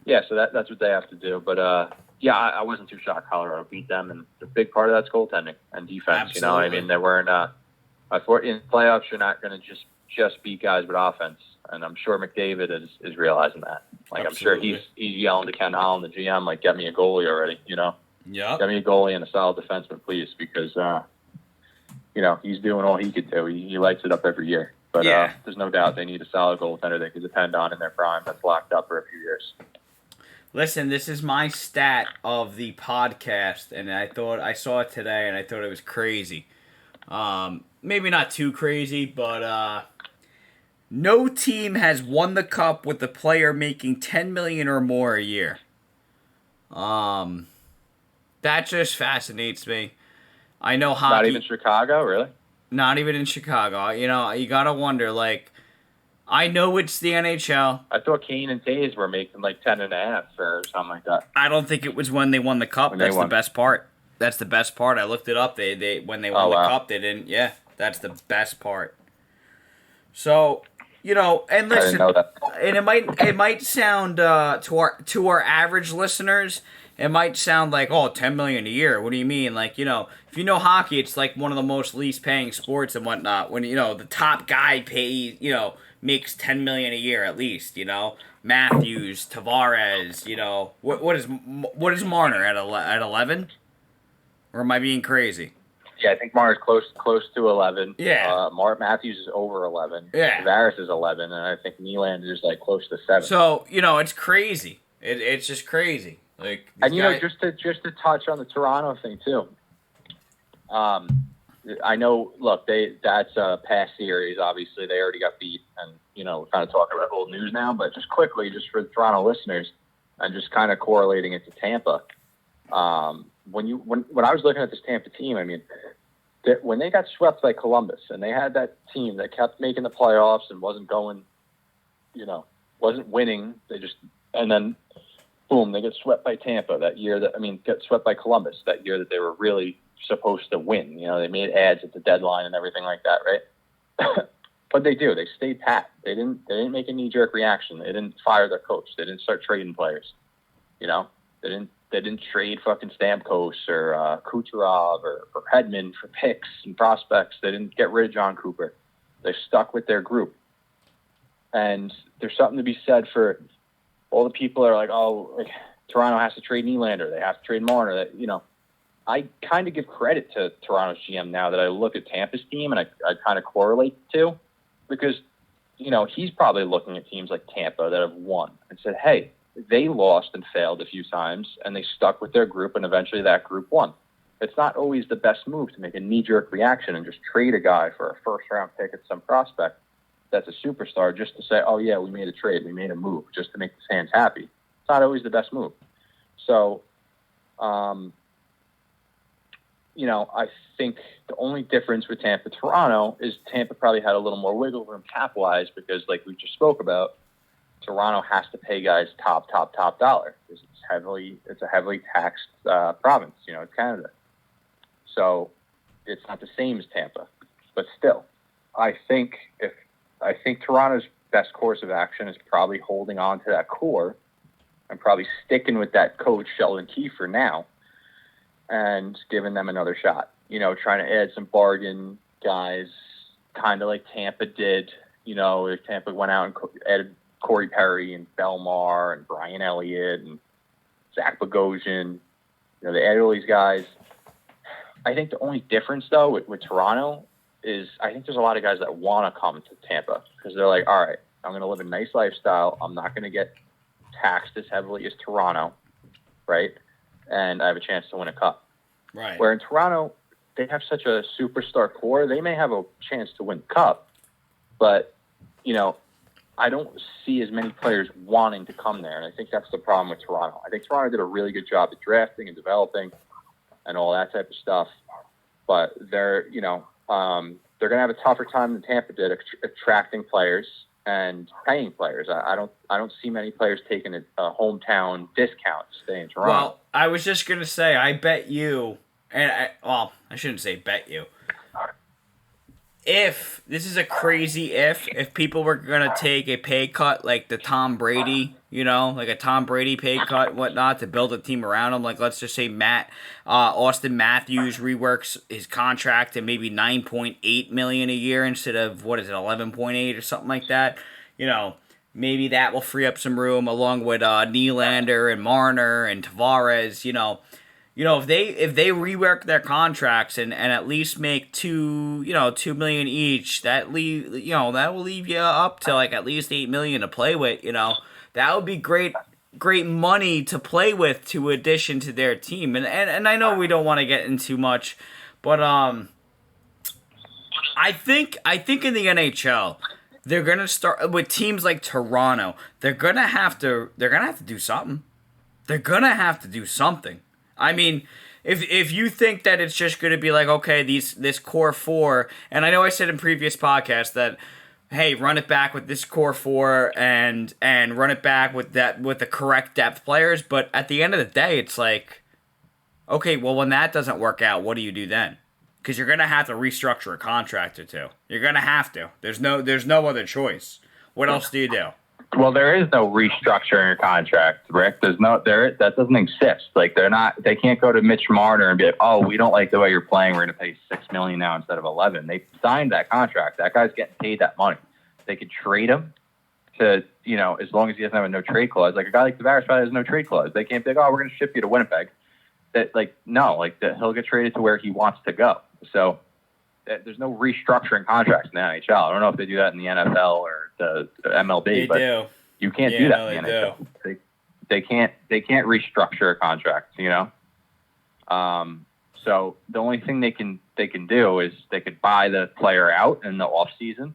Yeah, so that's what they have to do. But I wasn't too shocked Colorado beat them, and the big part of that's goaltending and defense. Absolutely. You know, I mean, they weren't. In playoffs, you're not going to just beat guys with offense, and I'm sure McDavid is realizing that. Like, Absolutely. I'm sure he's yelling to Ken Holland, the GM, like, get me a goalie already. You know, yeah, get me a goalie and a solid defenseman, please, because he's doing all he could do. He lights it up every year. But there's no doubt they need a solid goaltender they can depend on in their prime that's locked up for a few years. Listen, this is my stat of the podcast, and I saw it today, and I thought it was crazy. Maybe not too crazy, but no team has won the cup with the player making $10 million or more a year. That just fascinates me. I know hockey. Not even Chicago, really? Not even in Chicago. You know, you gotta wonder. Like, I know it's the NHL. I thought Kane and Taves were making like 10.5 or something like that. I don't think it was when they won the cup. That's the best part. That's the best part. I looked it up. They when they won the cup, they didn't. Yeah, that's the best part. So, and listen, and it might sound to our average listeners, it might sound like, oh, $10 million a year. What do you mean? Like, if you know hockey, it's like one of the most least paying sports and whatnot. When the top guy pays, makes $10 million a year at least. Matthews, Tavares. What is Marner at 11? Or am I being crazy? Yeah, I think Marner's close to 11. Yeah. Matthews is over 11. Yeah. Tavares is 11, and I think Nylander is like close to 7. So it's crazy. It's just crazy. Like, and just to touch on the Toronto thing too. I know. Look, that's a past series. Obviously, they already got beat, and we're kind of talking about old news now. But just quickly, just for the Toronto listeners, and just kind of correlating it to Tampa. When I was looking at this Tampa team, I mean, when they got swept by Columbus, and they had that team that kept making the playoffs and wasn't going, wasn't winning. And then, boom, they get swept by Tampa that year. Get swept by Columbus that year that they were really supposed to win. They made ads at the deadline and everything like that, right? But they do. They stayed pat. They didn't make a knee-jerk reaction. They didn't fire their coach. They didn't start trading players. They didn't trade fucking Stamkos or Kucherov or Hedman for picks and prospects. They didn't get rid of John Cooper. They stuck with their group. And there's something to be said for all the people that are like, oh, like, Toronto has to trade Nylander. They have to trade Marner. I kind of give credit to Toronto's GM now that I look at Tampa's team and I kind of correlate the two because, he's probably looking at teams like Tampa that have won and said, hey, they lost and failed a few times, and they stuck with their group, and eventually that group won. It's not always the best move to make a knee-jerk reaction and just trade a guy for a first-round pick at some prospect that's a superstar just to say, oh, yeah, we made a trade, we made a move, just to make the fans happy. It's not always the best move. So, I think the only difference with Tampa-Toronto is Tampa probably had a little more wiggle room cap-wise because, like we just spoke about, Toronto has to pay guys top dollar because it's a heavily taxed province. It's Canada, so it's not the same as Tampa. But still, I think Toronto's best course of action is probably holding on to that core and probably sticking with that coach Sheldon Kiefer now and giving them another shot. Trying to add some bargain guys, kind of like Tampa did. Tampa went out and added Corey Perry and Belmar and Brian Elliott and Zach Bogosian. They added all these guys. I think the only difference, though, with Toronto is I think there's a lot of guys that want to come to Tampa because they're like, all right, I'm going to live a nice lifestyle. I'm not going to get taxed as heavily as Toronto, right? And I have a chance to win a cup. Right. Where in Toronto, they have such a superstar core. They may have a chance to win the cup, but, I don't see as many players wanting to come there, and I think that's the problem with Toronto. I think Toronto did a really good job at drafting and developing and all that type of stuff, but they're going to have a tougher time than Tampa did attracting players and paying players. I don't see many players taking a hometown discount to stay in Toronto. Well, I was just gonna say, I bet you, I shouldn't say bet you. If this is a crazy if people were gonna take a pay cut like the Tom Brady, like a Tom Brady pay cut and whatnot to build a team around him, like let's just say Austin Matthews reworks his contract to maybe $9.8 million a year instead of 11.8 or something like that. Maybe that will free up some room along with Nylander and Marner and Tavares. If they rework their contracts and at least make $2 million each, that will leave you up to like at least $8 million to play with. That would be great money to play with to addition to their team. And I know we don't want to get into much, but I think in the NHL they're gonna start with teams like Toronto. They're gonna have to do something. They're gonna have to do something. I mean, if you think that it's just going to be like, okay, this core four, and I know I said in previous podcasts that, hey, run it back with this core four and run it back with the correct depth players, but at the end of the day, it's like, okay, well, when that doesn't work out, what do you do then? Because you're going to have to restructure a contract or two. You're going to have to. There's no other choice. What else do you do? Well, there is no restructuring your contract, Rick. That doesn't exist. Like they can't go to Mitch Marner and be like, oh, we don't like the way you're playing. We're going to pay $6 million now instead of 11. They signed that contract. That guy's getting paid that money. They could trade him to, as long as he doesn't have a no trade clause. Like a guy like Farris probably has no trade clause. They can't be like, oh, we're going to ship you to Winnipeg. He'll get traded to where he wants to go. So there's no restructuring contracts in the NHL. I don't know if they do that in the NFL or the MLB, but you can't do that in the NHL. They can't restructure a contract, So the only thing they can do is they could buy the player out in the off season,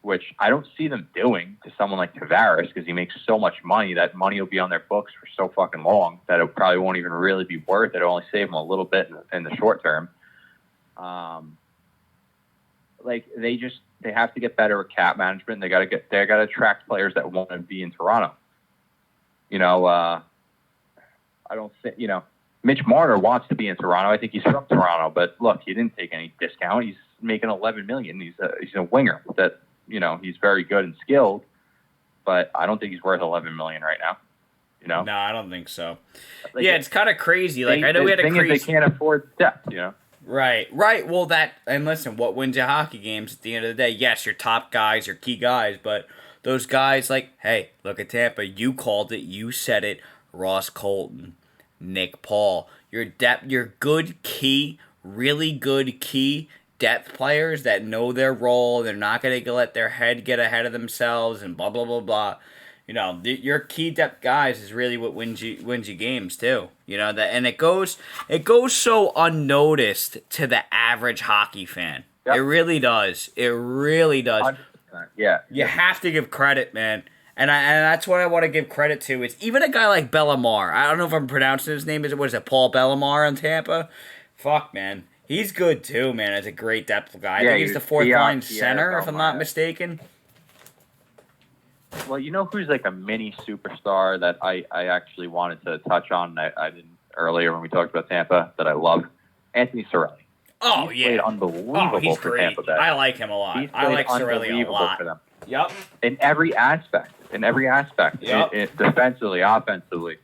which I don't see them doing to someone like Tavares because he makes so much money. That money will be on their books for so fucking long that it probably won't even really be worth it. It'll only save them a little bit in the short term. They have to get better with cap management. They got to attract players that want to be in Toronto. I don't think, Mitch Marner wants to be in Toronto. I think he's from Toronto, but look, he didn't take any discount. He's making $11 million. He's a winger that, he's very good and skilled, but I don't think he's worth $11 million right now. No, I don't think so. It's kind of crazy. Like I know we had a crazy. They can't afford depth, Right. Well, and listen, what wins you hockey games at the end of the day? Yes, your top guys, your key guys, but those guys like, hey, look at Tampa. You called it. You said it. Ross Colton, Nick Paul. Your depth, your good key, really good key depth players that know their role. They're not going to let their head get ahead of themselves and blah, blah, blah, blah. Your key depth guys is really what wins you games too. And it goes so unnoticed to the average hockey fan. Yep. It really does. It really does. 100%. Yeah. You have to give credit, man. And that's what I want to give credit to. Is even a guy like Bellemare. I don't know if I'm pronouncing his name. What is it, Paul Bellemare in Tampa? Fuck, man. He's good too, man. As a great depth guy. I think he's the fourth line center, if I'm not mistaken. Well, who's like a mini superstar that I actually wanted to touch on? I didn't earlier when we talked about Tampa that I love? Anthony Cirelli. Oh, he's played unbelievable for Tampa Bay. I like him a lot. I like Cirelli a lot. For them. Yep. In every aspect. Yep. Defensively, offensively.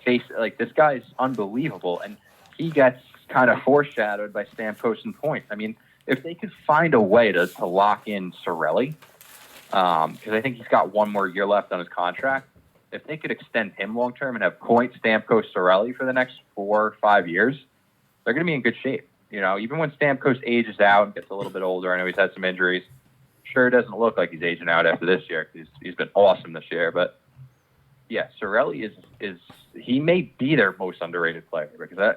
This guy's unbelievable, and he gets kind of foreshadowed by Stamkos and points. I mean, if they could find a way to lock in Cirelli, because I think he's got one more year left on his contract. If they could extend him long term and have Point, Stamkos, Cirelli for the next 4 or 5 years, they're going to be in good shape. Even when Stamkos ages out and gets a little bit older, I know he's had some injuries. Sure, it doesn't look like he's aging out after this year because he's been awesome this year. But yeah, Cirelli he may be their most underrated player because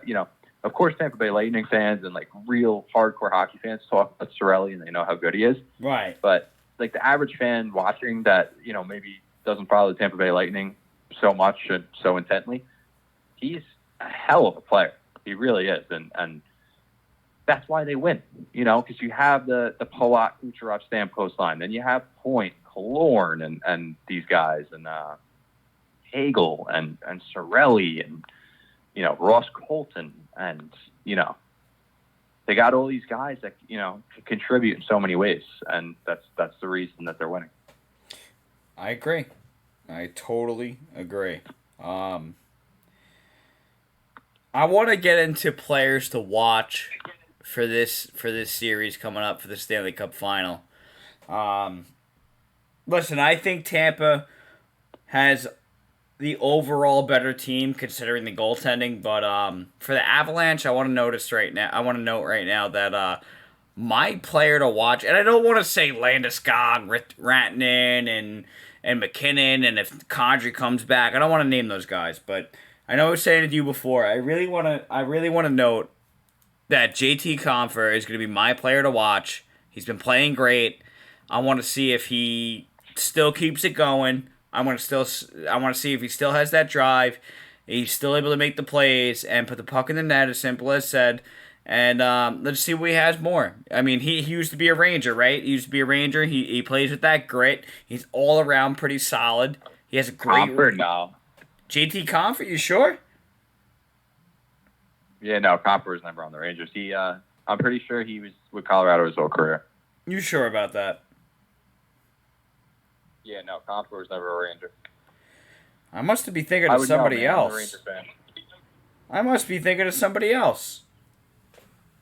of course, Tampa Bay Lightning fans and like real hardcore hockey fans talk about Cirelli and they know how good he is. Right. But like the average fan watching that, maybe doesn't follow the Tampa Bay Lightning so much and so intently. He's a hell of a player. He really is. And that's why they win, because you have the Polak, Kucherov, Stamkos line. Then you have Point, Killorn, and these guys, and Hagel, and Cirelli, and, Ross Colton. And, they got all these guys that, can contribute in so many ways. And that's the reason that they're winning. I agree. I totally agree. I want to get into players to watch for this series coming up for the Stanley Cup Final. Listen, I think Tampa has the overall better team considering the goaltending, but for the Avalanche, I want to note right now that my player to watch, and I don't want to say Landeskog, Rantanen, and McKinnon, and if Kadri comes back, I don't want to name those guys, but I know I was saying it to you before. I really want to note that JT Compher is going to be my player to watch. He's been playing great. I want to see if he still keeps it going. I want to see if he still has that drive. He's still able to make the plays and put the puck in the net, as simple as said. And let's see what he has more. I mean, he used to be a Ranger, right? He used to be a Ranger. He plays with that grit. He's all around pretty solid. He has a great... Compher, no. JT Compher, you sure? Yeah, no, Compher was never on the Rangers. I'm pretty sure he was with Colorado his whole career. You sure about that? Yeah, no, Compher was never a Ranger. I must be thinking of somebody else. I must be thinking of somebody else.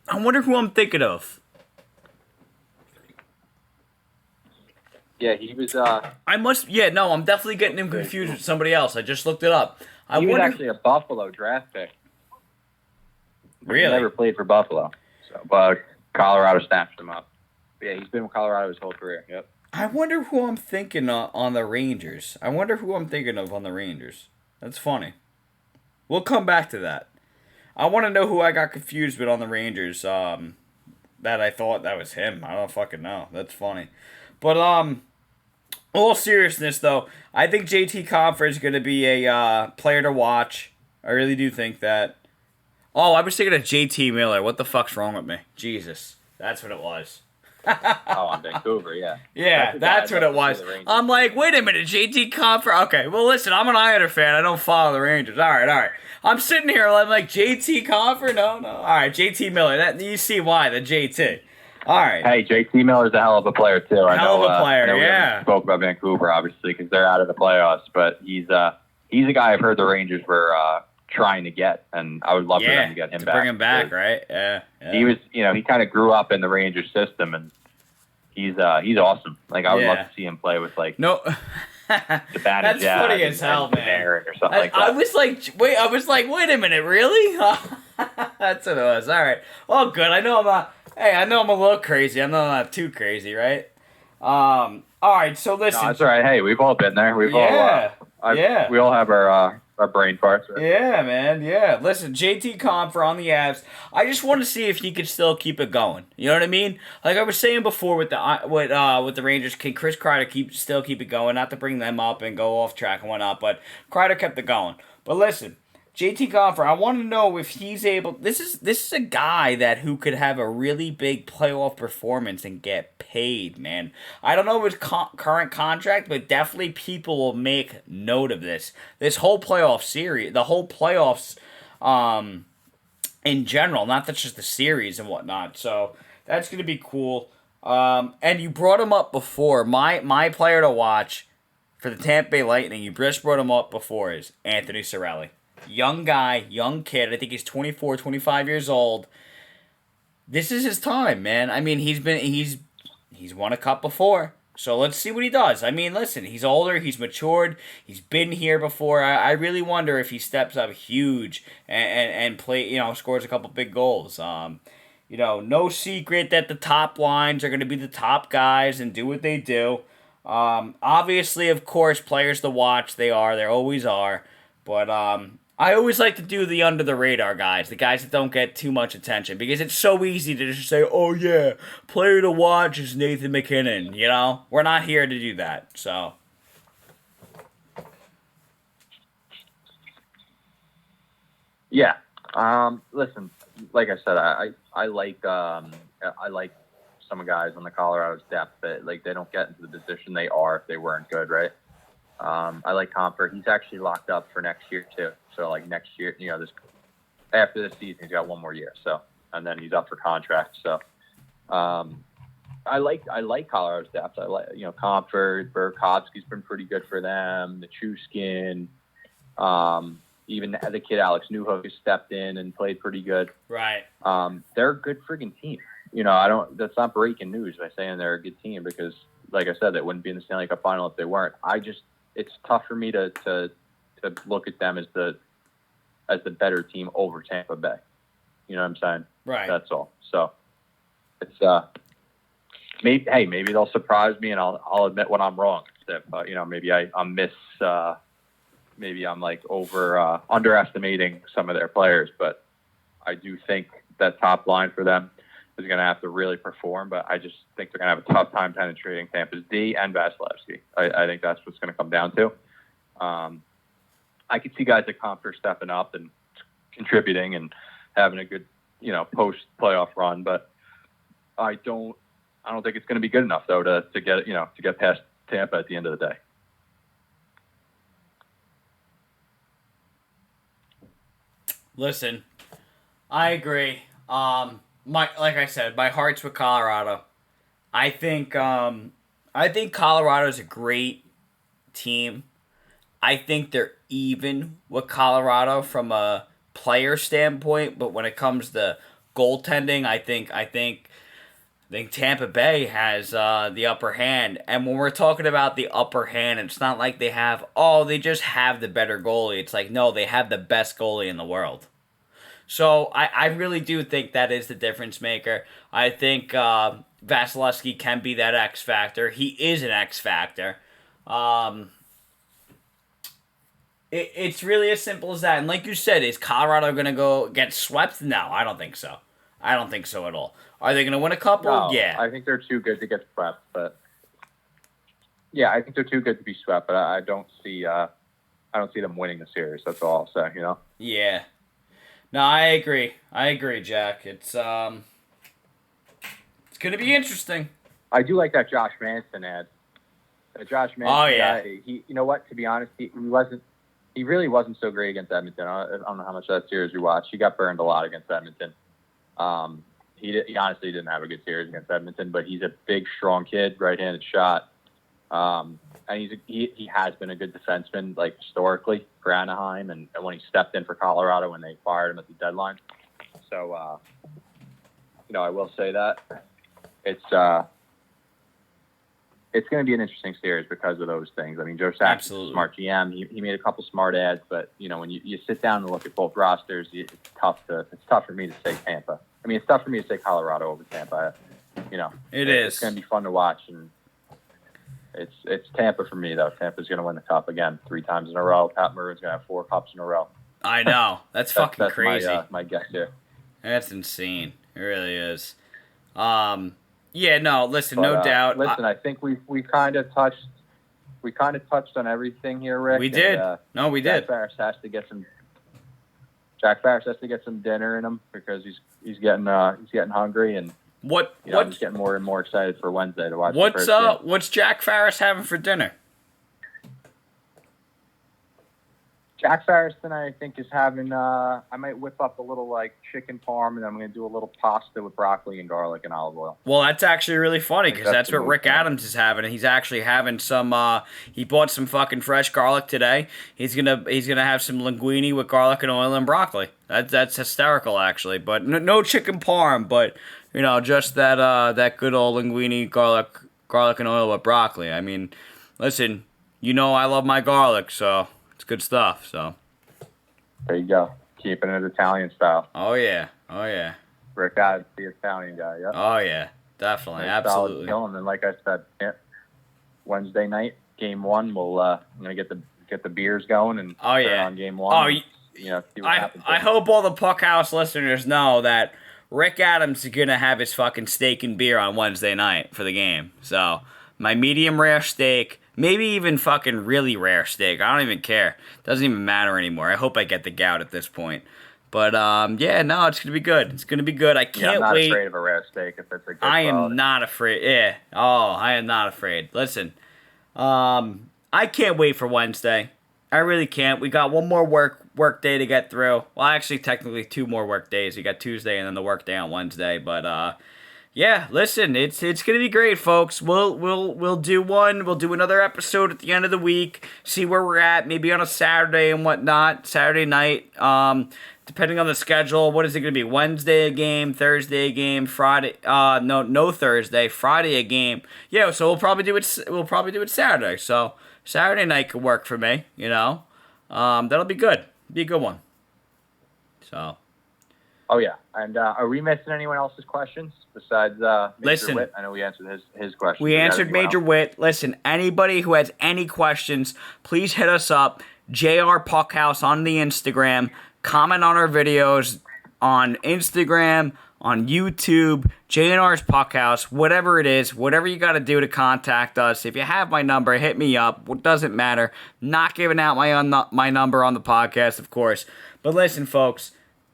I wonder who I'm thinking of. Yeah, he was... I'm definitely getting him confused with somebody else. I just looked it up. He was actually a Buffalo draft pick. Really? He never played for Buffalo. But Colorado snatched him up. But yeah, he's been with Colorado his whole career. Yep. I wonder who I'm thinking on the Rangers. That's funny. We'll come back to that. I want to know who I got confused with on the Rangers. That I thought that was him. I don't fucking know. That's funny. But all seriousness though, I think JT Compher is going to be a player to watch. I really do think that. Oh, I was thinking of JT Miller. What the fuck's wrong with me? Jesus, that's what it was. On Vancouver, yeah. Yeah, that's what it was. I'm like, wait a minute, JT Compher. Okay, well, listen, I'm an Islander fan. I don't follow the Rangers. All right. I'm sitting here, I'm like, JT Compher? No. All right, JT Miller. You see why, the JT. All right. Hey, JT Miller's a hell of a player, too. Hell of a player, yeah. We spoke about Vancouver, obviously, because they're out of the playoffs, but he's a guy I've heard the Rangers were trying to get, and I would love for them to get him back. Bring him back, right? Yeah. He was, he kind of grew up in the Rangers system, and he's awesome. Like, I would love to see him play with, like, no. the That's funny as hell, man. Or something like that. I was like, wait a minute, really? That's what it was. All right. Well, good. I know I'm a little crazy. I'm not too crazy, right? All right. So listen. No, that's all right. Hey, we've all been there. We all have our brain parts. Right? Yeah, man. Yeah. Listen, JT Compher on the Avs. I just want to see if he could still keep it going. You know what I mean? Like I was saying before with the Rangers, can Chris Kreider still keep it going? Not to bring them up and go off track and whatnot, but Kreider kept it going. But listen, JT Compher, I want to know if he's able. This is a guy who could have a really big playoff performance and get paid, man. I don't know his current contract, but definitely people will make note of this. This whole playoff series, the whole playoffs, in general, not just the series and whatnot. So that's gonna be cool. And you brought him up before. My player to watch for the Tampa Bay Lightning. You just brought him up before is Anthony Cirelli. Young guy, young kid. I think he's 24, 25 years old. This is his time, man. I mean, he's won a cup before. So let's see what he does. I mean, listen, he's older, he's matured, he's been here before. I really wonder if he steps up huge and play, scores a couple big goals. No secret that the top lines are going to be the top guys and do what they do. Obviously, of course, players to watch, they always are. But I always like to do the under the radar guys, the guys that don't get too much attention, because it's so easy to just say, "Oh yeah, player to watch is Nathan McKinnon." You know, we're not here to do that. So Yeah. Listen, like I said, I like some guys on the Colorado's depth that like they don't get into the position they are if they weren't good, right? I like Comfort. He's actually locked up for next year too. So like next year, this after this season, he's got one more year. So and then he's up for contract. So I like Colorado's depth. I like Comfort, Burkowski's been pretty good for them. The Chuskin, even the kid Alex Newhook has stepped in and played pretty good. right, They're a good friggin' team. That's not breaking news by saying they're a good team because, like I said, they wouldn't be in the Stanley Cup final if they weren't. It's tough for me to look at them as the better team over Tampa Bay. You know what I'm saying? right. That's all. So it's maybe they'll surprise me and I'll admit when I'm wrong. Maybe maybe I'm like underestimating some of their players, but I do think that top line for them is going to have to really perform. But I just think they're going to have a tough time penetrating Tampa's D and Vasilevsky. I think that's what's going to come down to. I could see guys like Comfort stepping up and contributing and having a good, post playoff run, but I don't think it's going to be good enough though to get past Tampa at the end of the day. Listen, I agree. Like I said, my heart's with Colorado. I think Colorado's a great team. I think they're even with Colorado from a player standpoint, but when it comes to goaltending, I think Tampa Bay has the upper hand. And when we're talking about the upper hand, it's not like they just have the better goalie. It's like, no, they have the best goalie in the world. So I really do think that is the difference maker. I think Vasilevsky can be that X factor. He is an X factor. It's really as simple as that. And like you said, is Colorado going to go get swept? No, I don't think so. I don't think so at all. Are they going to win a couple? No, yeah. I think they're too good to get swept. But yeah, I think they're too good to be swept. But I don't see them winning the series. That's all I'll say. Yeah. No, I agree. Jack. It's going to be interesting. I do like that Josh Manson ad. Josh Manson. Oh yeah. He, to be honest, he really wasn't so great against Edmonton. I don't know how much of that series you watched. He got burned a lot against Edmonton. He honestly didn't have a good series against Edmonton, but he's a big, strong kid, right-handed shot. And he has been a good defenseman, like historically for Anaheim, and when he stepped in for Colorado when they acquired him at the deadline. So, I will say that it's going to be an interesting series because of those things. I mean, Joe Sakic is a smart GM. He made a couple smart ads, but when you sit down and look at both rosters, it's tough for me to say Tampa. I mean, it's tough for me to say Colorado over Tampa. It's going to be fun to watch, and it's Tampa for me though. Tampa's going to win the cup again 3 times in a row. Pat Maroon's going to have 4 cups in a row. I know that's fucking crazy. My guess here. That's insane. It really is. Yeah, no, listen, But, no doubt. Listen, I think we kind of touched on everything here, Rick. We did. We did. Jack Farris has to get some dinner in him because he's getting hungry, and I'm just getting more and more excited for Wednesday to watch. What's Jack Farris having for dinner? Jack Farris tonight, I think, is having. I might whip up a little chicken parm, and I'm going to do a little pasta with broccoli and garlic and olive oil. Well, that's actually really funny because that's what Rick Adams is having. He's actually having some. He bought some fucking fresh garlic today. He's gonna have some linguine with garlic and oil and broccoli. That's hysterical, actually. But no chicken parm, but just that good old linguine, garlic and oil with broccoli. I mean, listen, I love my garlic, so. Good stuff. So there you go, keeping it Italian style. Oh yeah. Rick Adams, the Italian guy. Yep. Oh yeah, definitely, absolutely. And then, like I said, Wednesday night, game 1. I'm gonna get the beers going and turn on game 1. Oh, see what happens. I hope all the PuckHouse listeners know that Rick Adams is going to have his fucking steak and beer on Wednesday night for the game. So, my medium rare steak, maybe even fucking really rare steak. I don't even care. Doesn't even matter anymore. I hope I get the gout at this point. But, yeah, no, it's going to be good. It's going to be good. I can't wait. I'm not afraid of a rare steak if it's a good I am quality. not afraid. Yeah. Oh, I am not afraid. Listen, I can't wait for Wednesday. I really can't. We got one more work day to get through. Well, actually, technically 2 more work days. You got Tuesday and then the work day on Wednesday. But, yeah, listen, it's gonna be great, folks. We'll do one. We'll do another episode at the end of the week. See where we're at. Maybe on a Saturday and whatnot. Saturday night. Depending on the schedule, what is it gonna be? Wednesday a game, Thursday a game, Friday. No Thursday. Friday a game. Yeah, so we'll probably do it. We'll probably do it Saturday. So Saturday night could work for me. That'll be good. Be a good one. So. Oh, yeah. And are we missing anyone else's questions besides Major Witt? I know we answered his question. We answered Major Witt. Listen, anybody who has any questions, please hit us up. JR PuckHouse on the Instagram. Comment on our videos on Instagram, on YouTube, JNR's PuckHouse, whatever it is, whatever you got to do to contact us. If you have my number, hit me up. It doesn't matter. Not giving out my number on the podcast, of course. But listen, folks.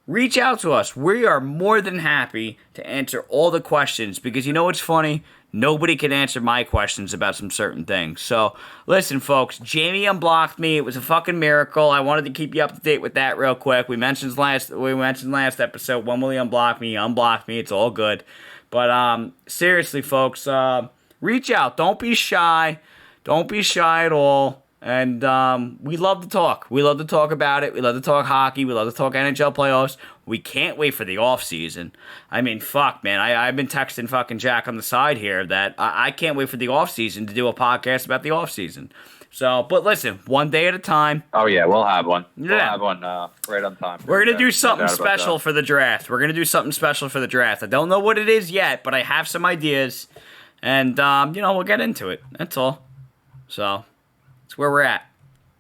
Reach out to us. We are more than happy to answer all the questions because you know what's funny? Nobody can answer my questions about some certain things. So, listen, folks. Jamie unblocked me. It was a fucking miracle. I wanted to keep you up to date with that real quick. We mentioned last episode, when will he unblock me? He unblocked me. It's all good. But, seriously, folks, reach out. Don't be shy. Don't be shy at all. And we love to talk. We love to talk about it. We love to talk hockey. We love to talk NHL playoffs. We can't wait for the offseason. I mean, fuck, man. I've been texting fucking Jack on the side here that I can't wait for the offseason to do a podcast about the offseason. So, but listen, one day at a time. Oh, yeah, we'll have one. Yeah. We'll have one right on time. We're going to do something special for the draft. We're going to do something special for the draft. I don't know what it is yet, but I have some ideas. And, we'll get into it. That's all. So. That's where we're at.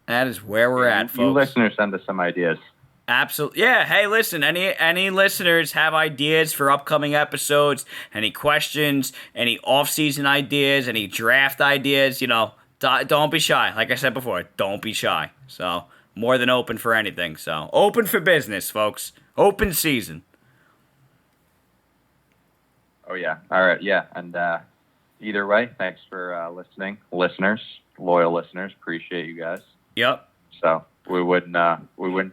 That is where we're at, folks. You listeners send us some ideas. Absolutely. Yeah, hey, listen, any listeners have ideas for upcoming episodes, any questions, any off-season ideas, any draft ideas, don't be shy. Like I said before, don't be shy. So, more than open for anything. So, open for business, folks. Open season. Oh, yeah. All right, yeah. And either way, thanks for listening, listeners. Loyal listeners, appreciate you guys. Yep. So we wouldn't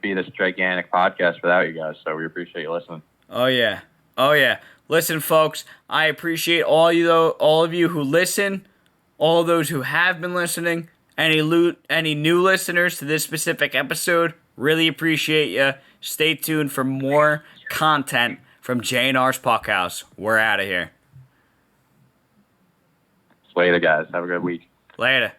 be this gigantic podcast without you guys. So we appreciate you listening. Oh yeah. Listen, folks, I appreciate all of you who listen, all those who have been listening, any new listeners to this specific episode. Really appreciate you. Stay tuned for more content from JNR's PuckHouse. We're out of here. Later, guys. Have a good week. Later.